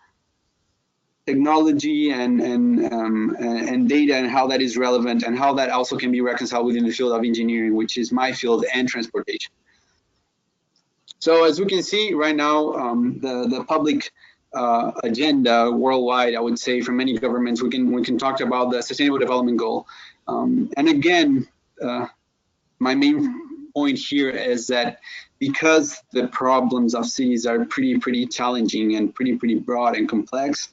technology and data and how that is relevant and how that also can be reconciled within the field of engineering, which is my field, and transportation. So as we can see right now, the public agenda worldwide, I would say, for many governments, we can talk about the Sustainable Development Goal. And again, my main point here is that because the problems of cities are pretty challenging and pretty broad and complex,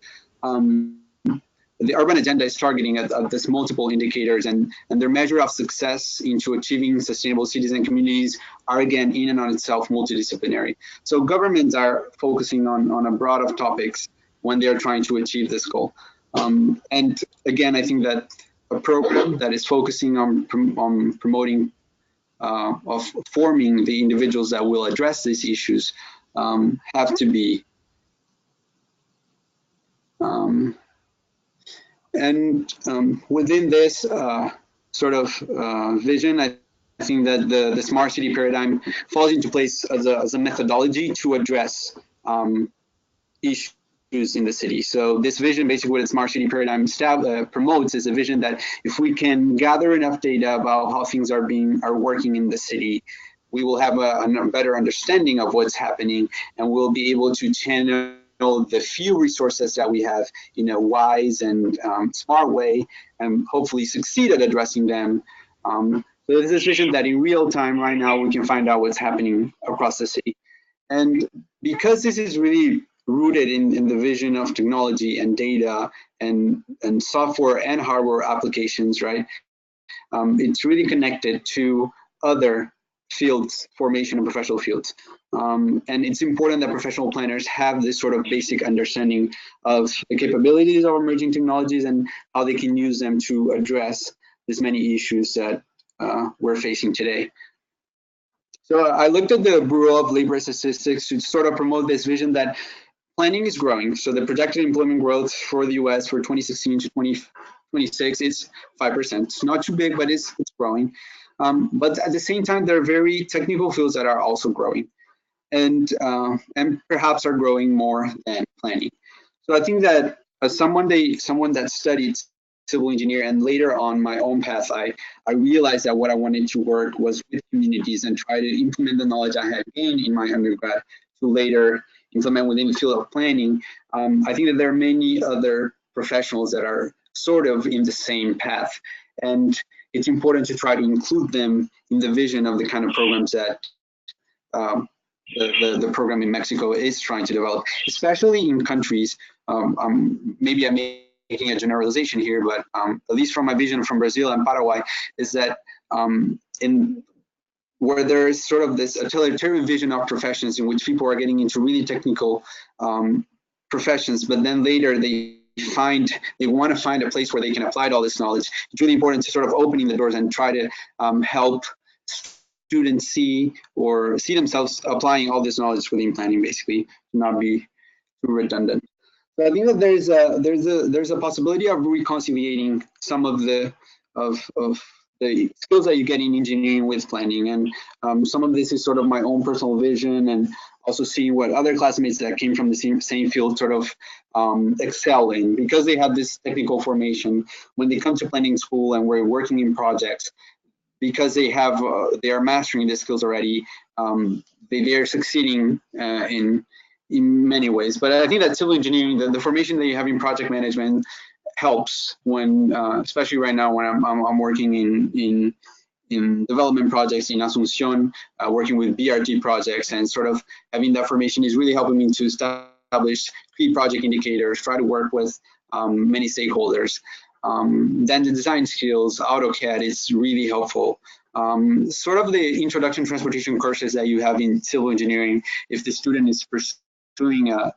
the urban agenda is targeting at this multiple indicators, and their measure of success into achieving sustainable cities and communities are, again, in and on itself multidisciplinary. So governments are focusing on a broad of topics when they are trying to achieve this goal. And again, I think that a program that is focusing on promoting of forming the individuals that will address these issues have to be within this sort of vision, I think that the smart city paradigm falls into place as a methodology to address issues in the city. So this vision, basically what the smart city paradigm promotes, is a vision that if we can gather enough data about how things are working in the city, we will have a better understanding of what's happening, and we'll be able to channel the few resources that we have in a wise and smart way, and hopefully succeed at addressing them. So this is a vision that in real time right now we can find out what's happening across the city. And because this is really rooted in the vision of technology and data and software and hardware applications, right? It's really connected to other fields, formation and professional fields. And it's important that professional planners have this sort of basic understanding of the capabilities of emerging technologies and how they can use them to address these many issues that we're facing today. So I looked at the Bureau of Labor Statistics to sort of promote this vision that planning is growing. So the projected employment growth for the US for 2016 to 2026 is 5%. It's not too big, but it's growing. But at the same time, there are very technical fields that are also growing, and perhaps are growing more than planning. So I think that as someone that studied civil engineer, and later on my own path, I realized that what I wanted to work was with communities and try to implement the knowledge I had gained in my undergrad to later implement within the field of planning. I think that there are many other professionals that are sort of in the same path. And it's important to try to include them in the vision of the kind of programs that the program in Mexico is trying to develop, especially in countries, maybe I'm making a generalization here, but at least from my vision from Brazil and Paraguay, is that in where there's sort of this utilitarian vision of professions in which people are getting into really technical professions, but then later they want to find a place where they can apply all this knowledge. It's really important to sort of opening the doors and try to help students see themselves applying all this knowledge within planning, basically, to not be too redundant. So I think that there's a possibility of reconciliating some of the skills that you get in engineering with planning, and some of this is sort of my own personal vision, and also seeing what other classmates that came from the same field sort of excel in, because they have this technical formation. When they come to planning school and we're working in projects, because they are mastering the skills already, they are succeeding in many ways. But I think that civil engineering, the formation that you have in project management, helps when, especially right now when I'm working in development projects in Asunción, working with BRT projects, and sort of having that formation is really helping me to establish key project indicators, try to work with many stakeholders. Then the design skills, AutoCAD is really helpful. Sort of the introduction transportation courses that you have in civil engineering, if the student is pursuing a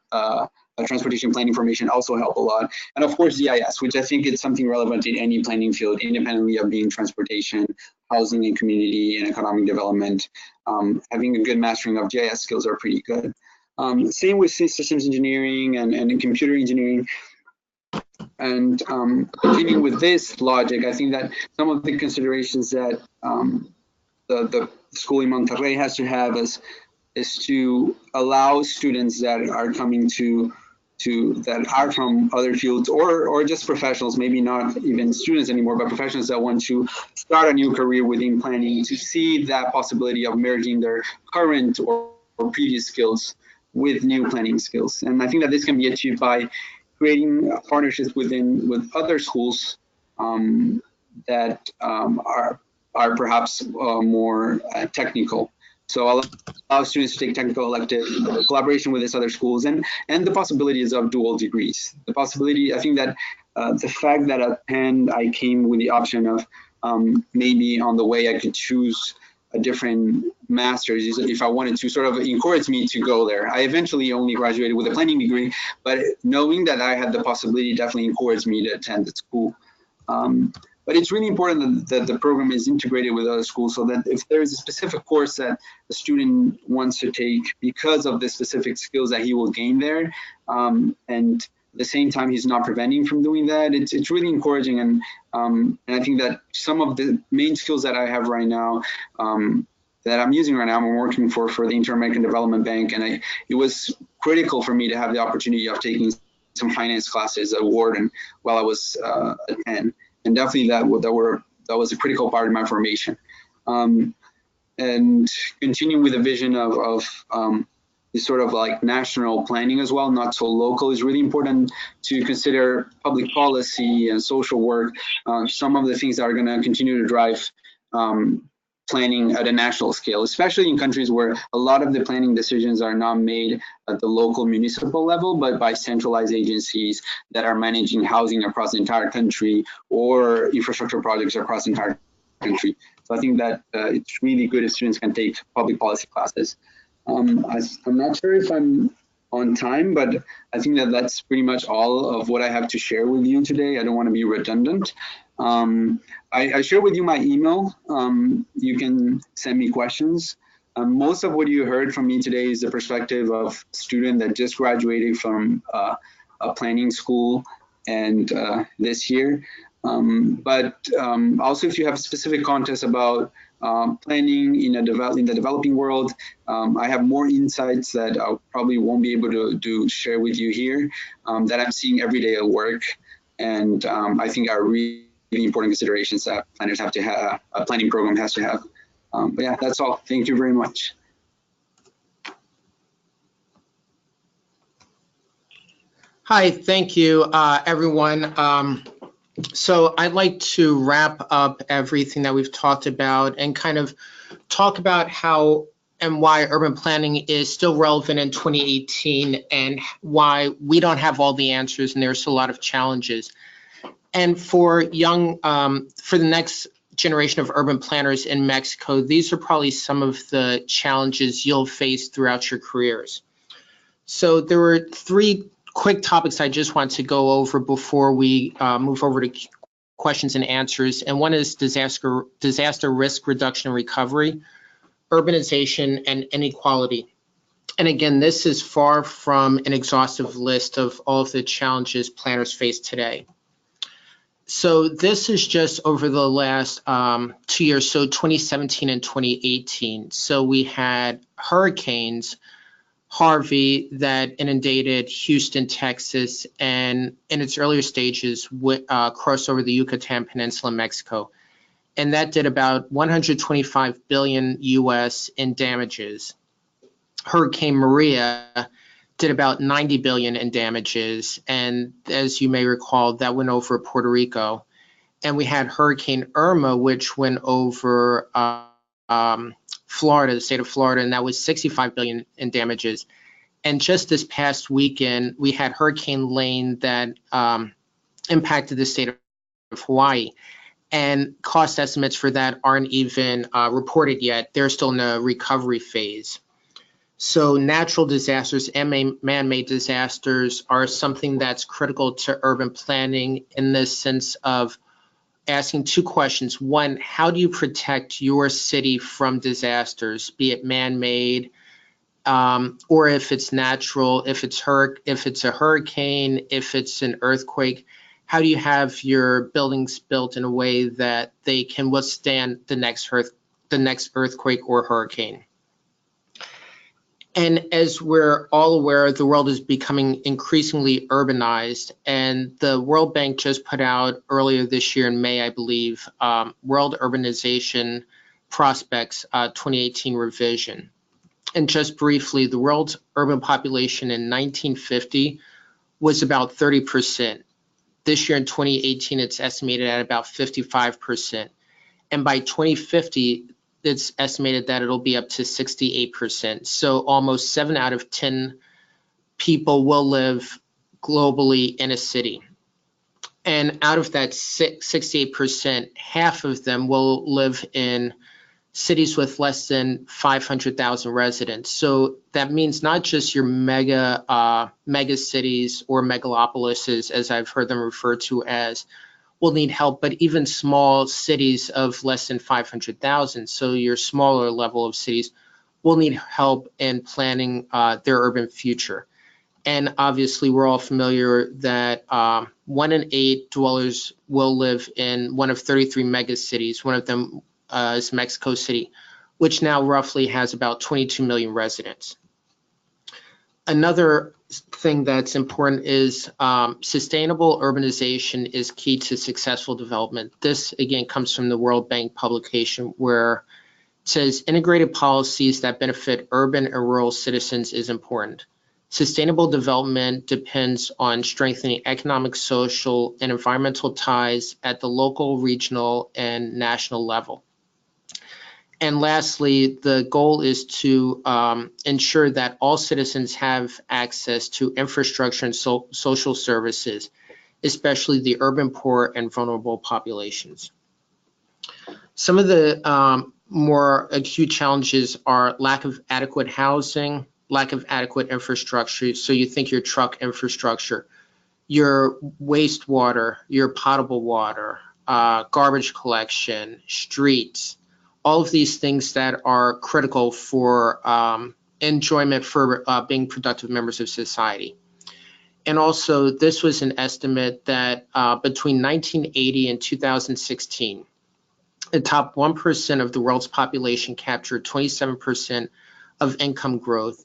transportation planning formation, also help a lot. And of course, GIS, which I think is something relevant in any planning field, independently of being transportation, housing and community and economic development. Having a good mastering of GIS skills are pretty good. Same with systems engineering and computer engineering. And continuing with this logic, I think that some of the considerations that the school in Monterrey has to have is to allow students that are coming that are from other fields, or just professionals, maybe not even students anymore, but professionals that want to start a new career within planning, to see that possibility of merging their current or previous skills with new planning skills. And I think that this can be achieved by creating partnerships with other schools that are perhaps more technical. So allow students to take technical elective, collaboration with these other schools, and the possibilities of dual degrees. The possibility, I think that the fact that at Penn I came with the option of maybe on the way I could choose a different master's if I wanted to, sort of encourage me to go there. I eventually only graduated with a planning degree, but knowing that I had the possibility definitely encouraged me to attend the school. But it's really important that the program is integrated with other schools, so that if there is a specific course that the student wants to take because of the specific skills that he will gain there, and at the same time he's not preventing from doing that, it's really encouraging. And I think that some of the main skills that I have right now, that I'm using right now, I'm working for the Inter-American Development Bank, and it was critical for me to have the opportunity of taking some finance classes at Wharton while I was at Penn. And definitely that was a critical part of my formation. And continuing with the vision of this sort of like national planning as well, not so local, is really important to consider public policy and social work, some of the things that are going to continue to drive planning at a national scale, especially in countries where a lot of the planning decisions are not made at the local municipal level, but by centralized agencies that are managing housing across the entire country or infrastructure projects across the entire country. So I think that it's really good if students can take public policy classes. I'm not sure if I'm on time, but I think that that's pretty much all of what I have to share with you today. I don't want to be redundant. I share with you my email. You can send me questions. Most of what you heard from me today is the perspective of a student that just graduated from a planning school and this year. But also, if you have specific contests about planning in the developing world, I have more insights that I probably won't be able to share with you here, that I'm seeing every day at work, and I think are really important considerations that planners have to have, a planning program has to have. But yeah, that's all. Thank you very much. Hi, thank you, everyone. So I'd like to wrap up everything that we've talked about and kind of talk about how and why urban planning is still relevant in 2018 and why we don't have all the answers and there's a lot of challenges. And for for the next generation of urban planners in Mexico, these are probably some of the challenges you'll face throughout your careers. So there were 3 quick topics I just want to go over before we move over to questions and answers. And one is disaster risk reduction and recovery, urbanization, and inequality. And again, this is far from an exhaustive list of all of the challenges planners face today. So this is just over the last 2 years, so 2017 and 2018. So we had hurricanes, Harvey, that inundated Houston, Texas, and in its earlier stages crossed over the Yucatan Peninsula in Mexico. And that did about 125 billion US in damages. Hurricane Maria did about 90 billion in damages, and as you may recall, that went over Puerto Rico. And we had Hurricane Irma, which went over Florida, the state of Florida, and that was 65 billion in damages. And just this past weekend, we had Hurricane Lane that impacted the state of Hawaii. And cost estimates for that aren't even reported yet. They're still in a recovery phase. So natural disasters and man-made disasters are something that's critical to urban planning in the sense of asking 2 questions. One, how do you protect your city from disasters, be it man-made, or if it's natural, if it's a hurricane, if it's an earthquake, how do you have your buildings built in a way that they can withstand the next earthquake or hurricane? And as we're all aware, the world is becoming increasingly urbanized, and the World Bank just put out earlier this year in May, I believe, World Urbanization Prospects 2018 revision. And just briefly, the world's urban population in 1950 was about 30%. This year in 2018, it's estimated at about 55%. And by 2050, it's estimated that it'll be up to 68%. So almost 7 out of 10 people will live globally in a city. And out of that 68%, half of them will live in cities with less than 500,000 residents. So that means not just your mega cities or megalopolises, as I've heard them referred to as, will need help, but even small cities of less than 500,000, so your smaller level of cities, will need help in planning their urban future. And obviously, we're all familiar that 1 in 8 dwellers will live in one of 33 mega cities. One of them is Mexico City, which now roughly has about 22 million residents. Another thing that's important is sustainable urbanization is key to successful development. This, again, comes from the World Bank publication where it says integrated policies that benefit urban and rural citizens is important. Sustainable development depends on strengthening economic, social, and environmental ties at the local, regional, and national level. And lastly, the goal is to ensure that all citizens have access to infrastructure and social services, especially the urban poor and vulnerable populations. Some of the more acute challenges are lack of adequate housing, lack of adequate infrastructure. So you think your truck infrastructure, your wastewater, your potable water, garbage collection, streets, all of these things that are critical for enjoyment for being productive members of society. And also, this was an estimate that between 1980 and 2016, the top 1% of the world's population captured 27% of income growth,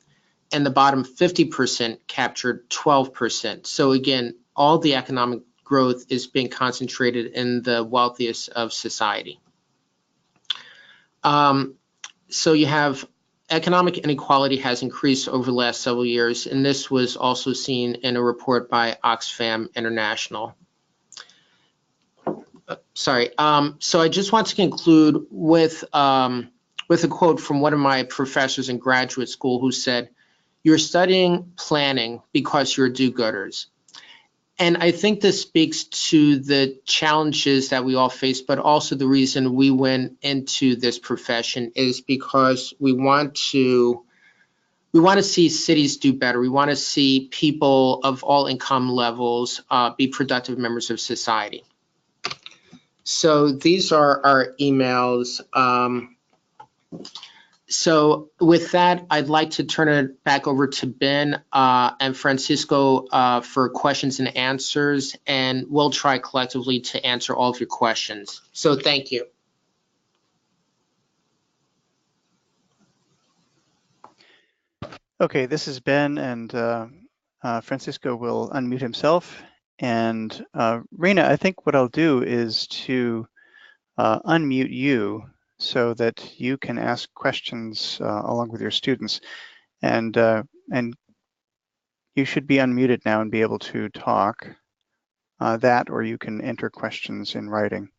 and the bottom 50% captured 12%. So again, all the economic growth is being concentrated in the wealthiest of society. So you have economic inequality has increased over the last several years, and this was also seen in a report by Oxfam International. Sorry. So I just want to conclude with a quote from one of my professors in graduate school who said, "You're studying planning because you're do-gooders." And I think this speaks to the challenges that we all face, but also the reason we went into this profession is because we want to see cities do better. We want to see people of all income levels be productive members of society. So these are our emails. So with that, I'd like to turn it back over to Ben and Francisco for questions and answers, and we'll try collectively to answer all of your questions. So thank you. Okay, this is Ben, and Francisco will unmute himself. And Reina, I think what I'll do is to unmute you so that you can ask questions along with your students. And you should be unmuted now and be able to talk. That, or you can enter questions in writing.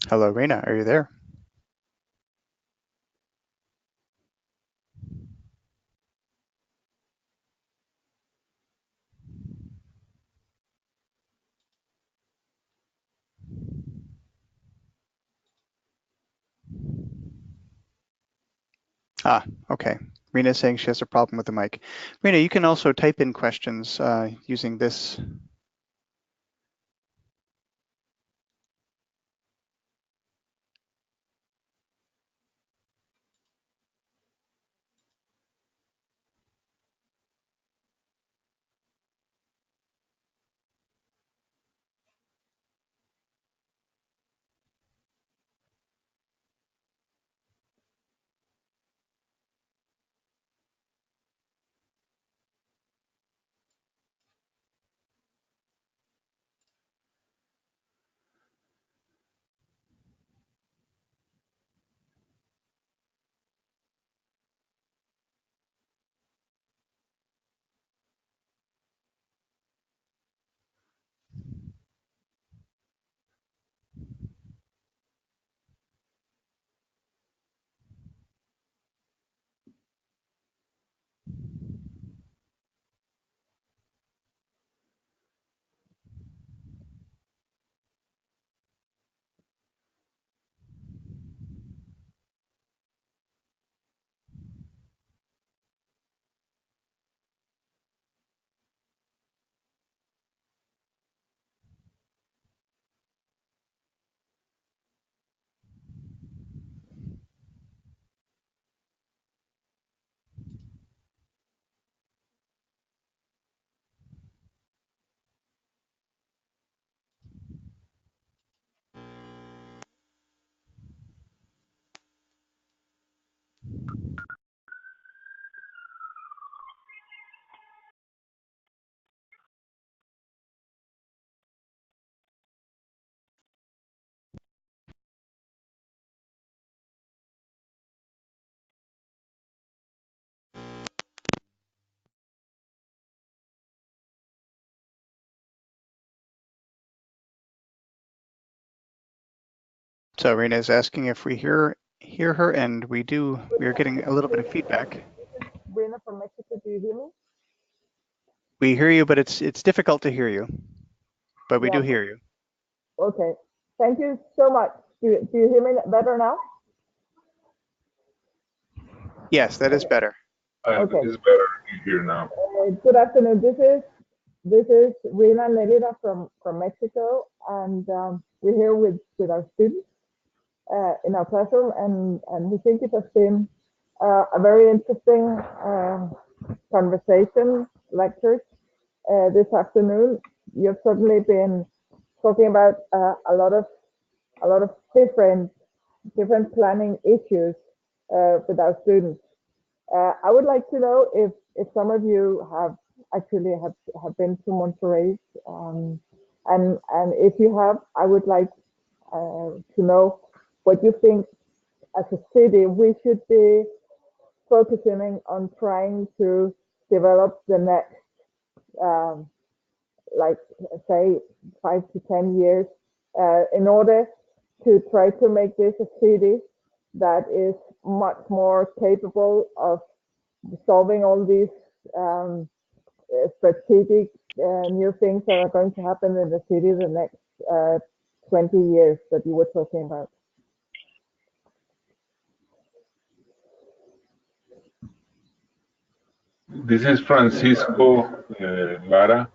Hello, Reina, are you there? Ah, okay. Reina is saying she has a problem with the mic. Reina, you can also type in questions using this. So Reina is asking if we hear her, and we do. We are getting a little bit of feedback. Reina from Mexico, do you hear me? We hear you, but it's difficult to hear you. But we Yeah, do hear you. Okay. Thank you so much. Do you hear me better now? Yes, that is better. Okay. It's better here now. Good afternoon. This is Reina and Melinda from Mexico, and we're here with our students in our classroom, and we think it has been a very interesting conversation, lectures this afternoon. You've certainly been talking about a lot of different planning issues with our students. I would like to know if some of you have actually have been to Monterrey, and if you have, I would like to know what you think as a city we should be focusing on trying to develop the next, like say 5 to 10 years, in order to try to make this a city that is much more capable of solving all these strategic new things that are going to happen in the city the next 20 years that you were talking about. This is Francisco, Lara.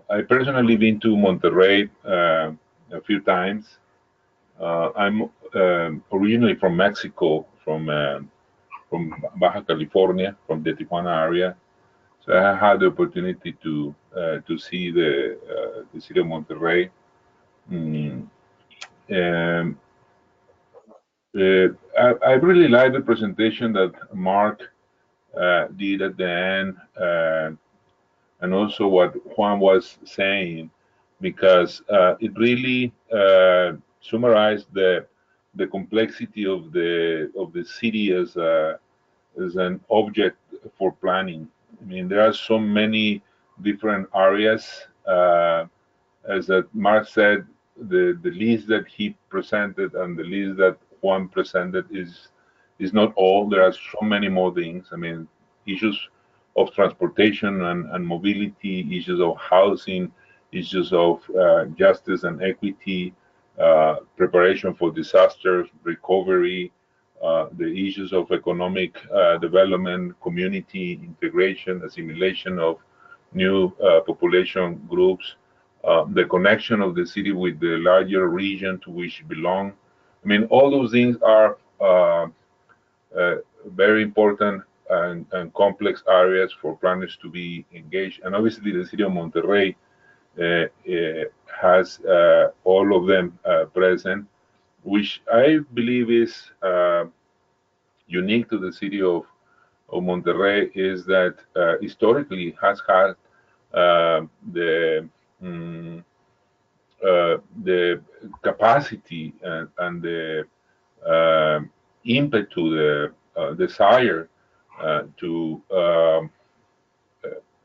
I personally been to Monterrey a few times. I'm originally from Mexico, from Baja California, from the Tijuana area. So I had the opportunity to see the city of Monterrey. I really like the presentation that Mark did at the end, and also what Juan was saying, because it really summarized the complexity of the city as an object for planning. I mean, there are so many different areas. As that Mark said, the list that he presented and the list that Juan presented is not all. There are so many more things. I mean, issues of transportation and mobility, issues of housing, issues of justice and equity, preparation for disasters, recovery, the issues of economic development, community integration, assimilation of new population groups, the connection of the city with the larger region to which it belongs. I mean, all those things are very important and complex areas for planners to be engaged. And obviously, the city of Monterrey has all of them present, which I believe is unique to the city of Monterrey, is that historically has had the capacity and the impetus, the desire to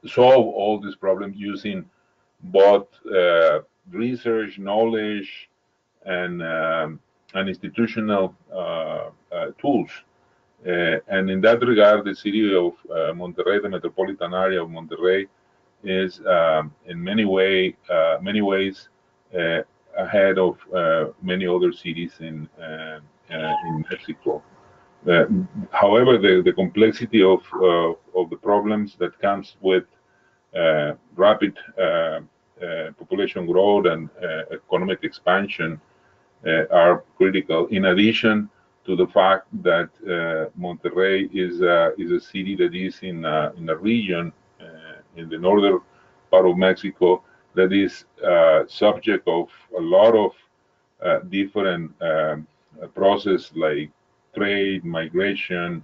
solve all these problems using both research, knowledge, and institutional tools. And in that regard, the city of Monterrey, the metropolitan area of Monterrey, is in many ways ahead of many other cities in Mexico. However, the complexity of the problems that comes with rapid population growth and economic expansion are critical. In addition to the fact that Monterrey is a city that is in a region in the northern part of Mexico that is subject of a lot of different process like trade, migration.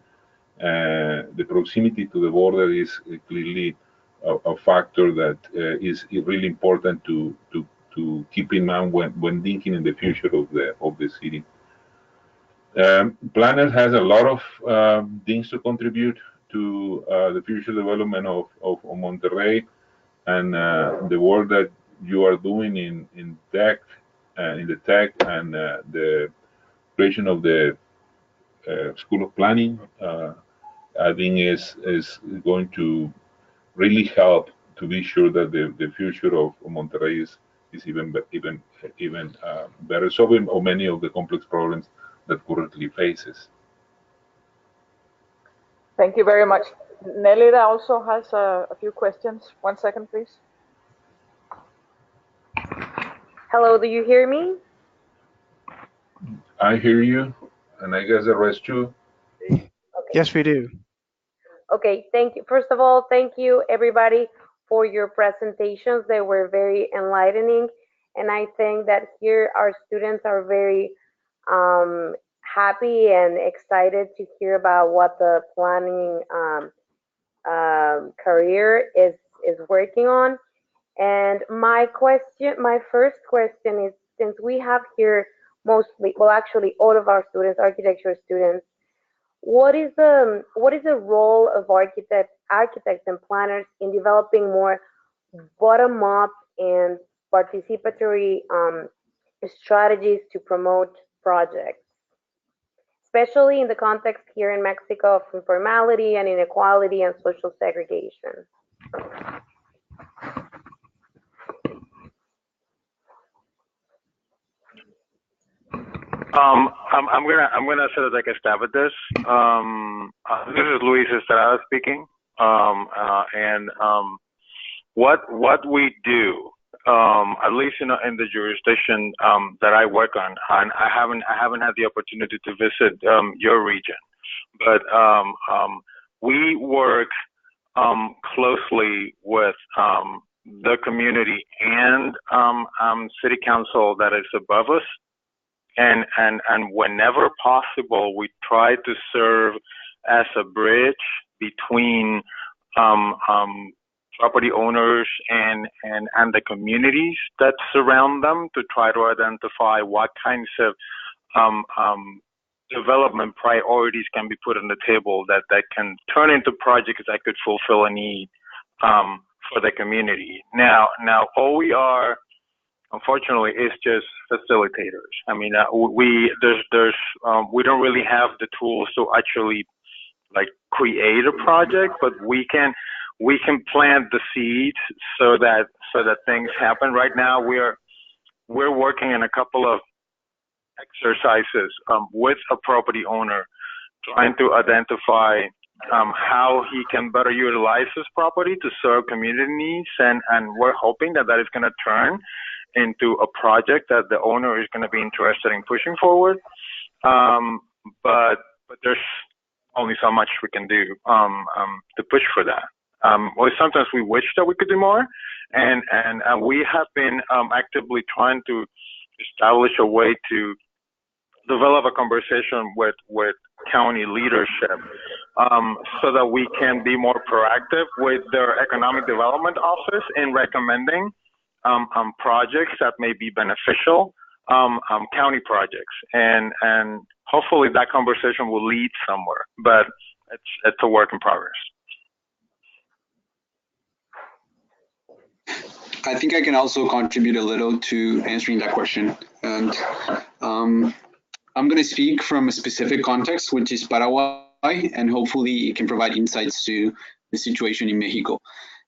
The proximity to the border is clearly a factor that is really important to keep in mind when thinking in the future of the city. Planet has a lot of things to contribute to the future development of Monterrey, and the work that you are doing in tech, in the tech and the creation of the School of Planning, I think is going to really help to be sure that the future of Monterrey is even better, solving many of the complex problems that currently faces. Thank you very much. Melinda also has a few questions. 1 second, please. Hello, do you hear me? I hear you, and I guess the rest too. Okay. Yes, we do. Okay, thank you. First of all, thank you everybody for your presentations. They were very enlightening And I think that here our students are very happy and excited to hear about what the planning career is working on. And my first question is, since we have here mostly, well, actually all of our students, architecture students, what is the role of architects and planners in developing more bottom up and participatory strategies to promote projects, especially in the context here in Mexico of informality and inequality and social segregation? I'm gonna sort of take a stab at this. This is Luis Estrada speaking. What we do, at least in the jurisdiction that I work on, and I haven't had the opportunity to visit your region, but we work closely with the community and city council that is above us. And whenever possible, we try to serve as a bridge between property owners and the communities that surround them to try to identify what kinds of development priorities can be put on the table that can turn into projects that could fulfill a need for the community. Now all we are, unfortunately, is just facilitators. I mean, we don't really have the tools to actually like create a project, but we can plant the seeds so that things happen. Right now, we're working in a couple of exercises with a property owner, trying to identify how he can better utilize his property to serve community needs, and we're hoping that is going to turn into a project that the owner is going to be interested in pushing forward. But there's only so much we can do to push for that. Well, sometimes we wish that we could do more, and we have been actively trying to establish a way to develop a conversation with county leadership so that we can be more proactive with their economic development office in recommending projects that may be beneficial, county projects, and hopefully that conversation will lead somewhere, but it's a work in progress. I think I can also contribute a little to answering that question. And I'm going to speak from a specific context, which is Paraguay, and hopefully it can provide insights to the situation in Mexico.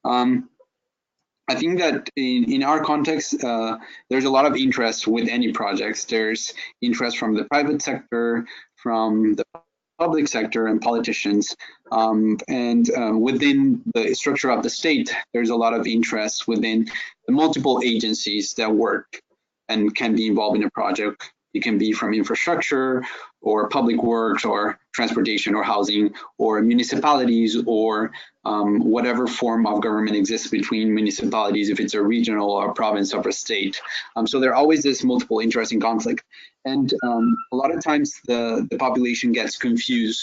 I think that in our context, there's a lot of interest with any projects. There's interest from the private sector, from the public sector, and politicians. Within the structure of the state, there's a lot of interest within the multiple agencies that work and can be involved in a project. It can be from infrastructure or public works or transportation or housing or municipalities or whatever form of government exists between municipalities, if it's a regional or a province or a state. So there are always this multiple interest in conflict. And a lot of times the population gets confused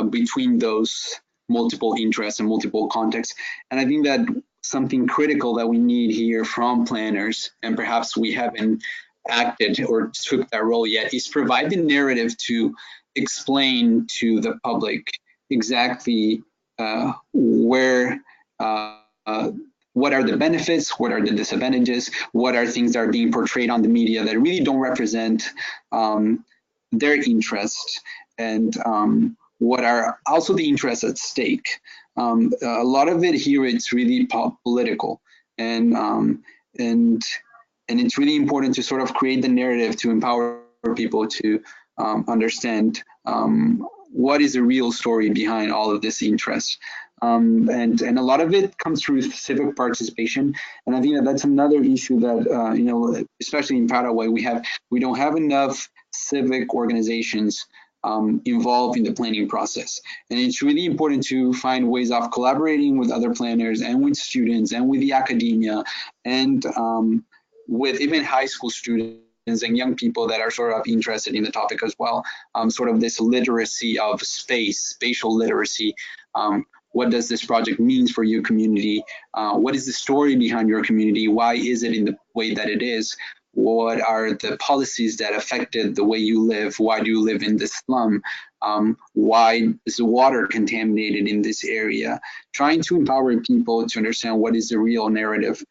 between those multiple interests and multiple contexts. And I think that something critical that we need here from planners, and perhaps we haven't acted or took that role yet, is provide the narrative to explain to the public exactly what are the benefits, what are the disadvantages, what are things that are being portrayed on the media that really don't represent their interests, and what are also the interests at stake. A lot of it here, it's really political, and it's really important to sort of create the narrative to empower people to understand what is the real story behind all of this interest. And a lot of it comes through civic participation. And I think that that's another issue that, especially in Paraguay, we don't have enough civic organizations involved in the planning process. And it's really important to find ways of collaborating with other planners and with students and with the academia and with even high school students and young people that are sort of interested in the topic as well. Sort of this literacy of space, spatial literacy. What does this project mean for your community? What is the story behind your community? Why is it in the way that it is? What are the policies that affected the way you live? Why do you live in this slum? Why is the water contaminated in this area? Trying to empower people to understand what is the real narrative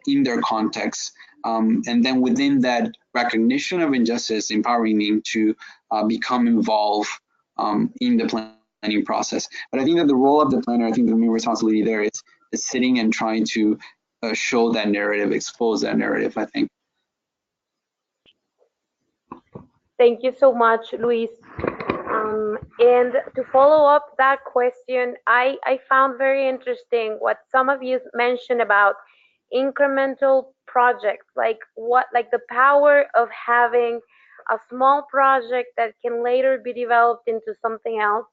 in their context. And then within that recognition of injustice, empowering them to become involved in the planning process. But I think that the role of the planner, I think the main responsibility there is sitting and trying to show that narrative, expose that narrative, I think. Thank you so much, Luis. And to follow up that question, I found very interesting what some of you mentioned about incremental projects, like the power of having a small project that can later be developed into something else,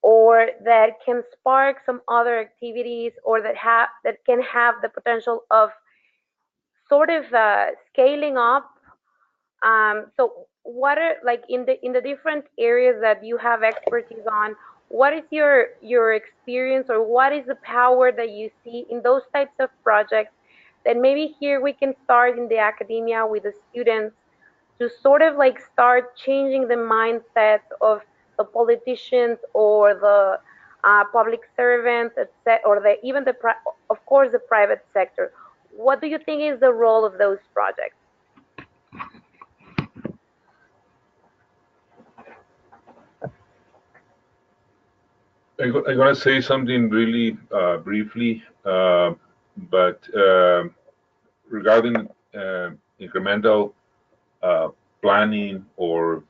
or that can spark some other activities, or that can have the potential of sort of scaling up. So what are, like, in the different areas that you have expertise on, what is your experience, or what is the power that you see in those types of projects that maybe here we can start in the academia with the students to sort of like start changing the mindset of the politicians or the public servants, etc., or even of course the private sector. What do you think is the role of those projects? I'm going to say something really briefly, but regarding incremental planning or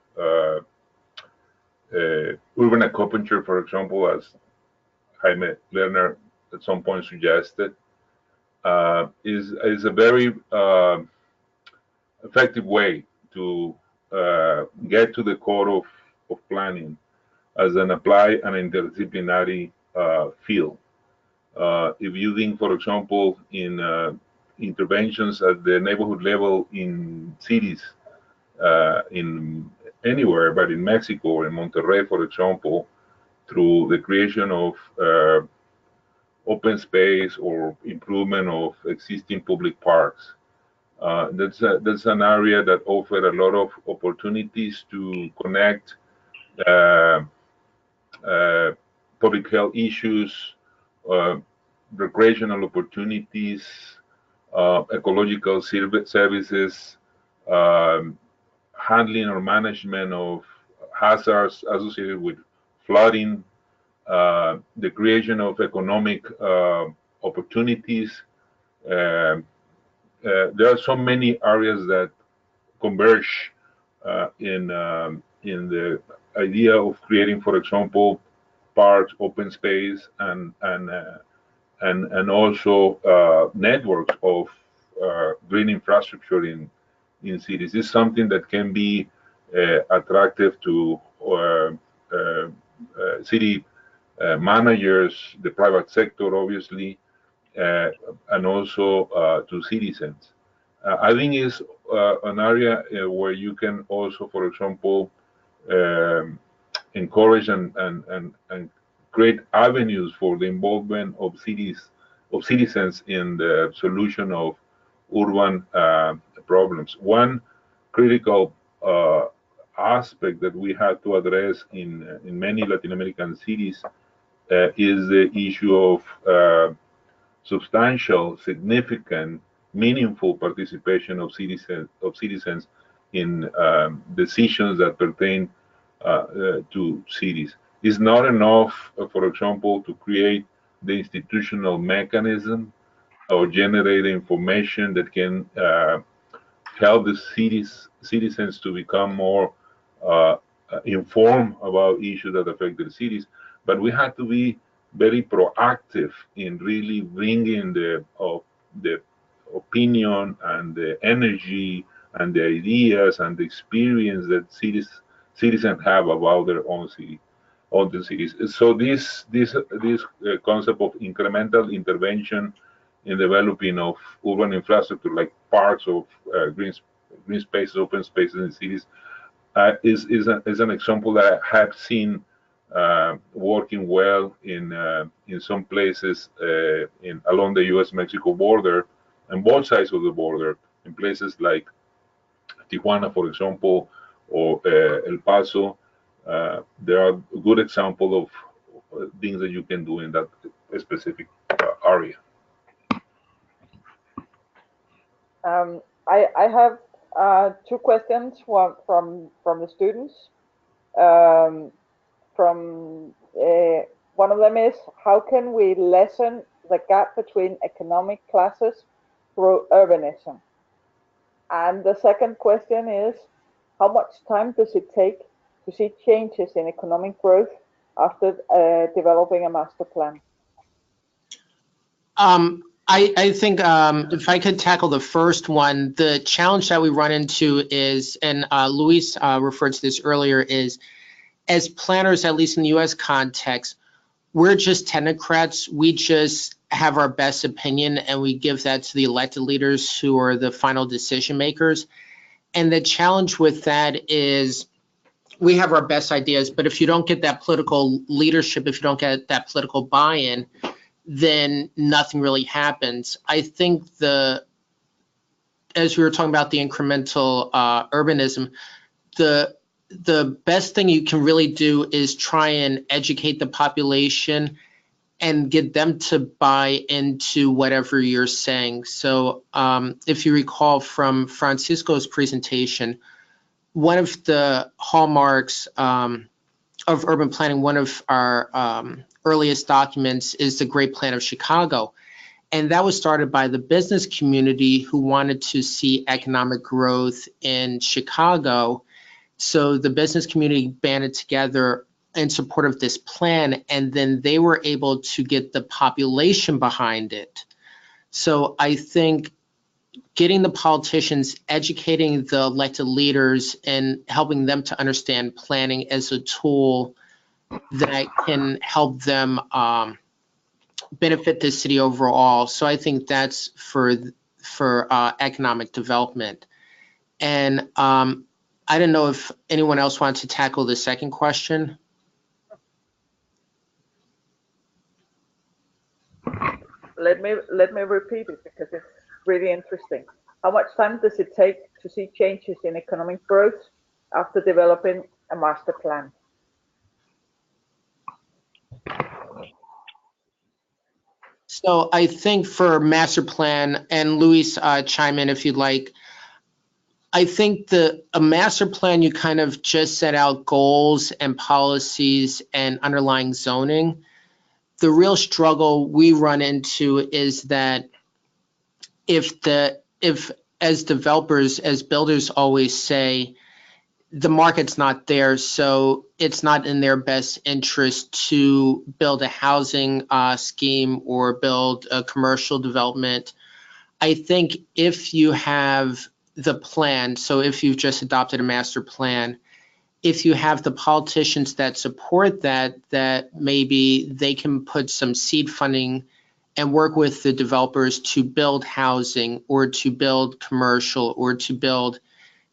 urban acupuncture, for example, as Jaime Lerner at some point suggested, is a very effective way to get to the core of planning as an applied and interdisciplinary field. If you think, for example, in interventions at the neighborhood level in cities, in anywhere, but in Mexico or in Monterrey, for example, through the creation of open space or improvement of existing public parks. That's an area that offers a lot of opportunities to connect public health issues, recreational opportunities, ecological services, handling or management of hazards associated with flooding, the creation of economic opportunities. There are so many areas that converge in the idea of creating, for example, parks, open space, and also networks of green infrastructure in cities. This is something that can be attractive to city managers, the private sector, obviously, and also to citizens. I think it's an area where you can also, for example, encourage and create avenues for the involvement of citizens in the solution of urban problems. One critical aspect that we have to address in many Latin American cities is the issue of substantial, significant, meaningful participation of citizens in decisions that pertain to cities. It's not enough, for example, to create the institutional mechanism or generate information that can help the citizens to become more informed about issues that affect their cities. But we have to be very proactive in really bringing the opinion and the energy and the ideas and the experience that citizens have about their own city, the cities. So this concept of incremental intervention in developing of urban infrastructure like parks of green spaces, open spaces in cities, is an example that I have seen working well in some places along the U.S.-Mexico border, and both sides of the border, in places like Tijuana, for example, or El Paso. There are a good example of things that you can do in that specific area. I have two questions, one from the students. One of them is, how can we lessen the gap between economic classes through urbanism? And the second question is, how much time does it take to see changes in economic growth after developing a master plan? I think if I could tackle the first one, the challenge that we run into is, and Luis referred to this earlier, is as planners, at least in the US context, we're just technocrats. We just have our best opinion and we give that to the elected leaders who are the final decision makers. And the challenge with that is we have our best ideas, but if you don't get that political leadership, if you don't get that political buy-in, then nothing really happens. I think as we were talking about the incremental urbanism, the best thing you can really do is try and educate the population and get them to buy into whatever you're saying. So if you recall from Francisco's presentation, one of the hallmarks of urban planning, one of our earliest documents is the Great Plan of Chicago. And that was started by the business community who wanted to see economic growth in Chicago. So the business community banded together in support of this plan, and then they were able to get the population behind it. So I think getting the politicians, educating the elected leaders, and helping them to understand planning as a tool that can help them benefit the city overall. So I think that's for economic development. And I don't know if anyone else wants to tackle the second question. Let me repeat it because it's really interesting. How much time does it take to see changes in economic growth after developing a master plan? So I think for master plan, and Luis, chime in if you'd like, I think a master plan, you kind of just set out goals and policies and underlying zoning. The real struggle we run into is that if as developers, as builders always say, the market's not there, so it's not in their best interest to build a housing scheme or build a commercial development. I think if you have the plan, so if you've just adopted a master plan, if you have the politicians that support that maybe they can put some seed funding and work with the developers to build housing or to build commercial or to build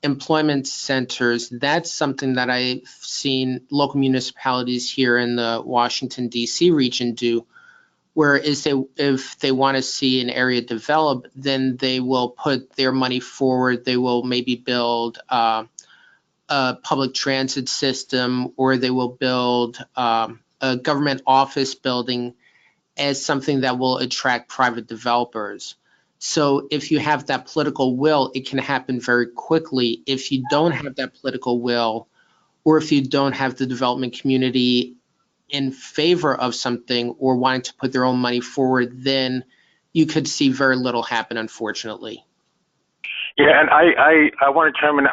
employment centers. That's something that I've seen local municipalities here in the Washington, D.C. region do, where if they want to see an area develop, then they will put their money forward. They will maybe build a public transit system, or they will build a government office building as something that will attract private developers. So if you have that political will, it can happen very quickly. If you don't have that political will, or if you don't have the development community in favor of something or wanting to put their own money forward, then you could see very little happen, unfortunately. Yeah, and I want to chime in.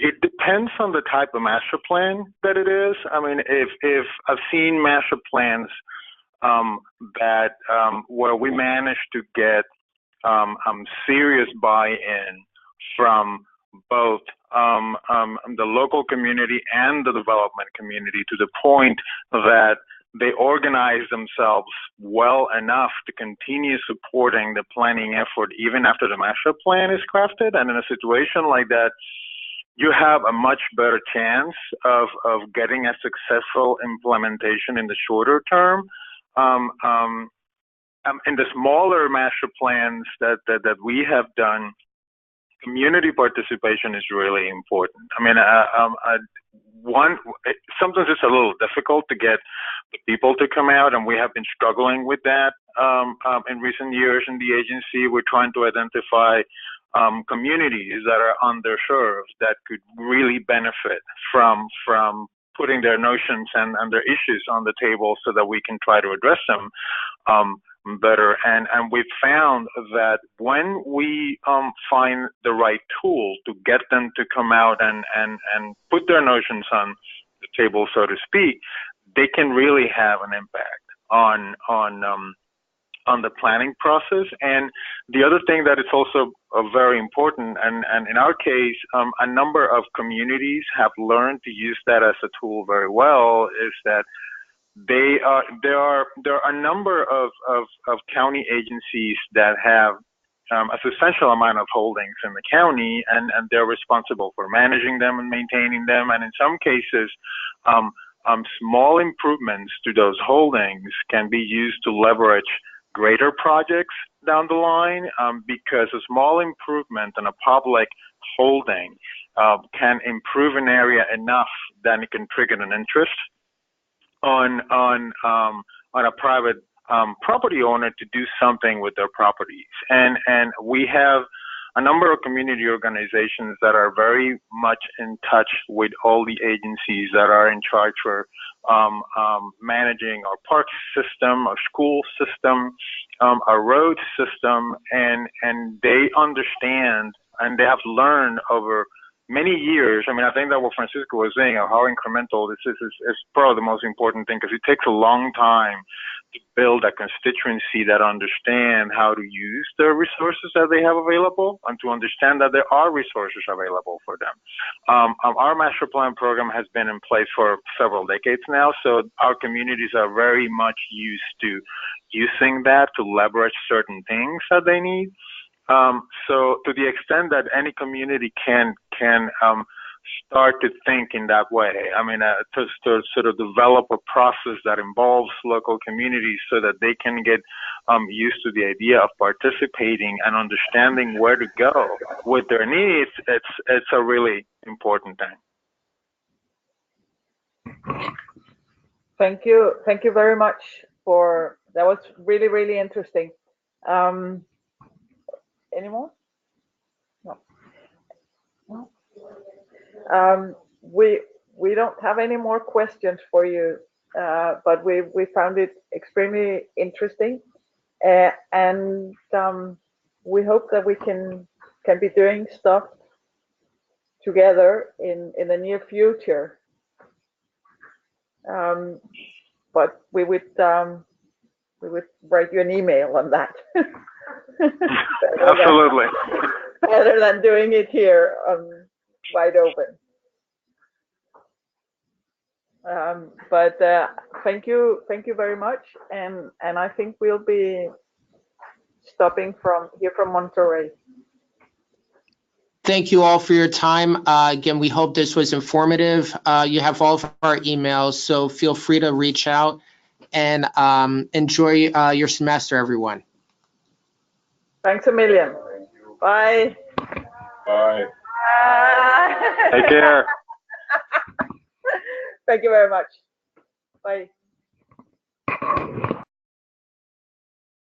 It depends on the type of master plan that it is. I mean, if I've seen master plans that where we managed to get serious buy-in from both the local community and the development community, to the point that they organize themselves well enough to continue supporting the planning effort even after the master plan is crafted. And in a situation like that, you have a much better chance of getting a successful implementation in the shorter term. In the smaller master plans that we have done, community participation is really important. I mean, sometimes it's a little difficult to get the people to come out, and we have been struggling with that in recent years in the agency. We're trying to identify communities that are underserved that could really benefit from putting their notions and their issues on the table so that we can try to address them better. And we've found that when we find the right tool to get them to come out and put their notions on the table, so to speak, they can really have an impact on the planning process. And the other thing that is also very important, and in our case, a number of communities have learned to use that as a tool very well, is that there are a number of county agencies that have a substantial amount of holdings in the county, and they're responsible for managing them and maintaining them. And in some cases, small improvements to those holdings can be used to leverage greater projects down the line, because a small improvement in a public holding can improve an area enough that it can trigger an interest on a private property owner to do something with their properties. And we have a number of community organizations that are very much in touch with all the agencies that are in charge for managing our park system, our school system, our road system, and they understand and they have learned over many years. I mean, I think that what Francisco was saying, how incremental this is probably the most important thing, because it takes a long time to build a constituency that understand how to use the resources that they have available and to understand that there are resources available for them. Our master plan program has been in place for several decades now, so our communities are very much used to using that to leverage certain things that they need. So to the extent that any community can start to think in that way, I mean, to sort of develop a process that involves local communities so that they can get used to the idea of participating and understanding where to go with their needs, it's a really important thing. Thank you very much for that. Was really interesting. Any more? No. We don't have any more questions for you, but we found it extremely interesting, and we hope that we can be doing stuff together in the near future. But we would write you an email on that. Absolutely. Better than doing it here wide open. But thank you very much, and I think we'll be stopping here from Monterrey. Thank you all for your time. Again, we hope this was informative. You have all of our emails, so feel free to reach out, and enjoy your semester, everyone. Thanks a million. Bye. Bye. Take care. Thank you very much. Bye.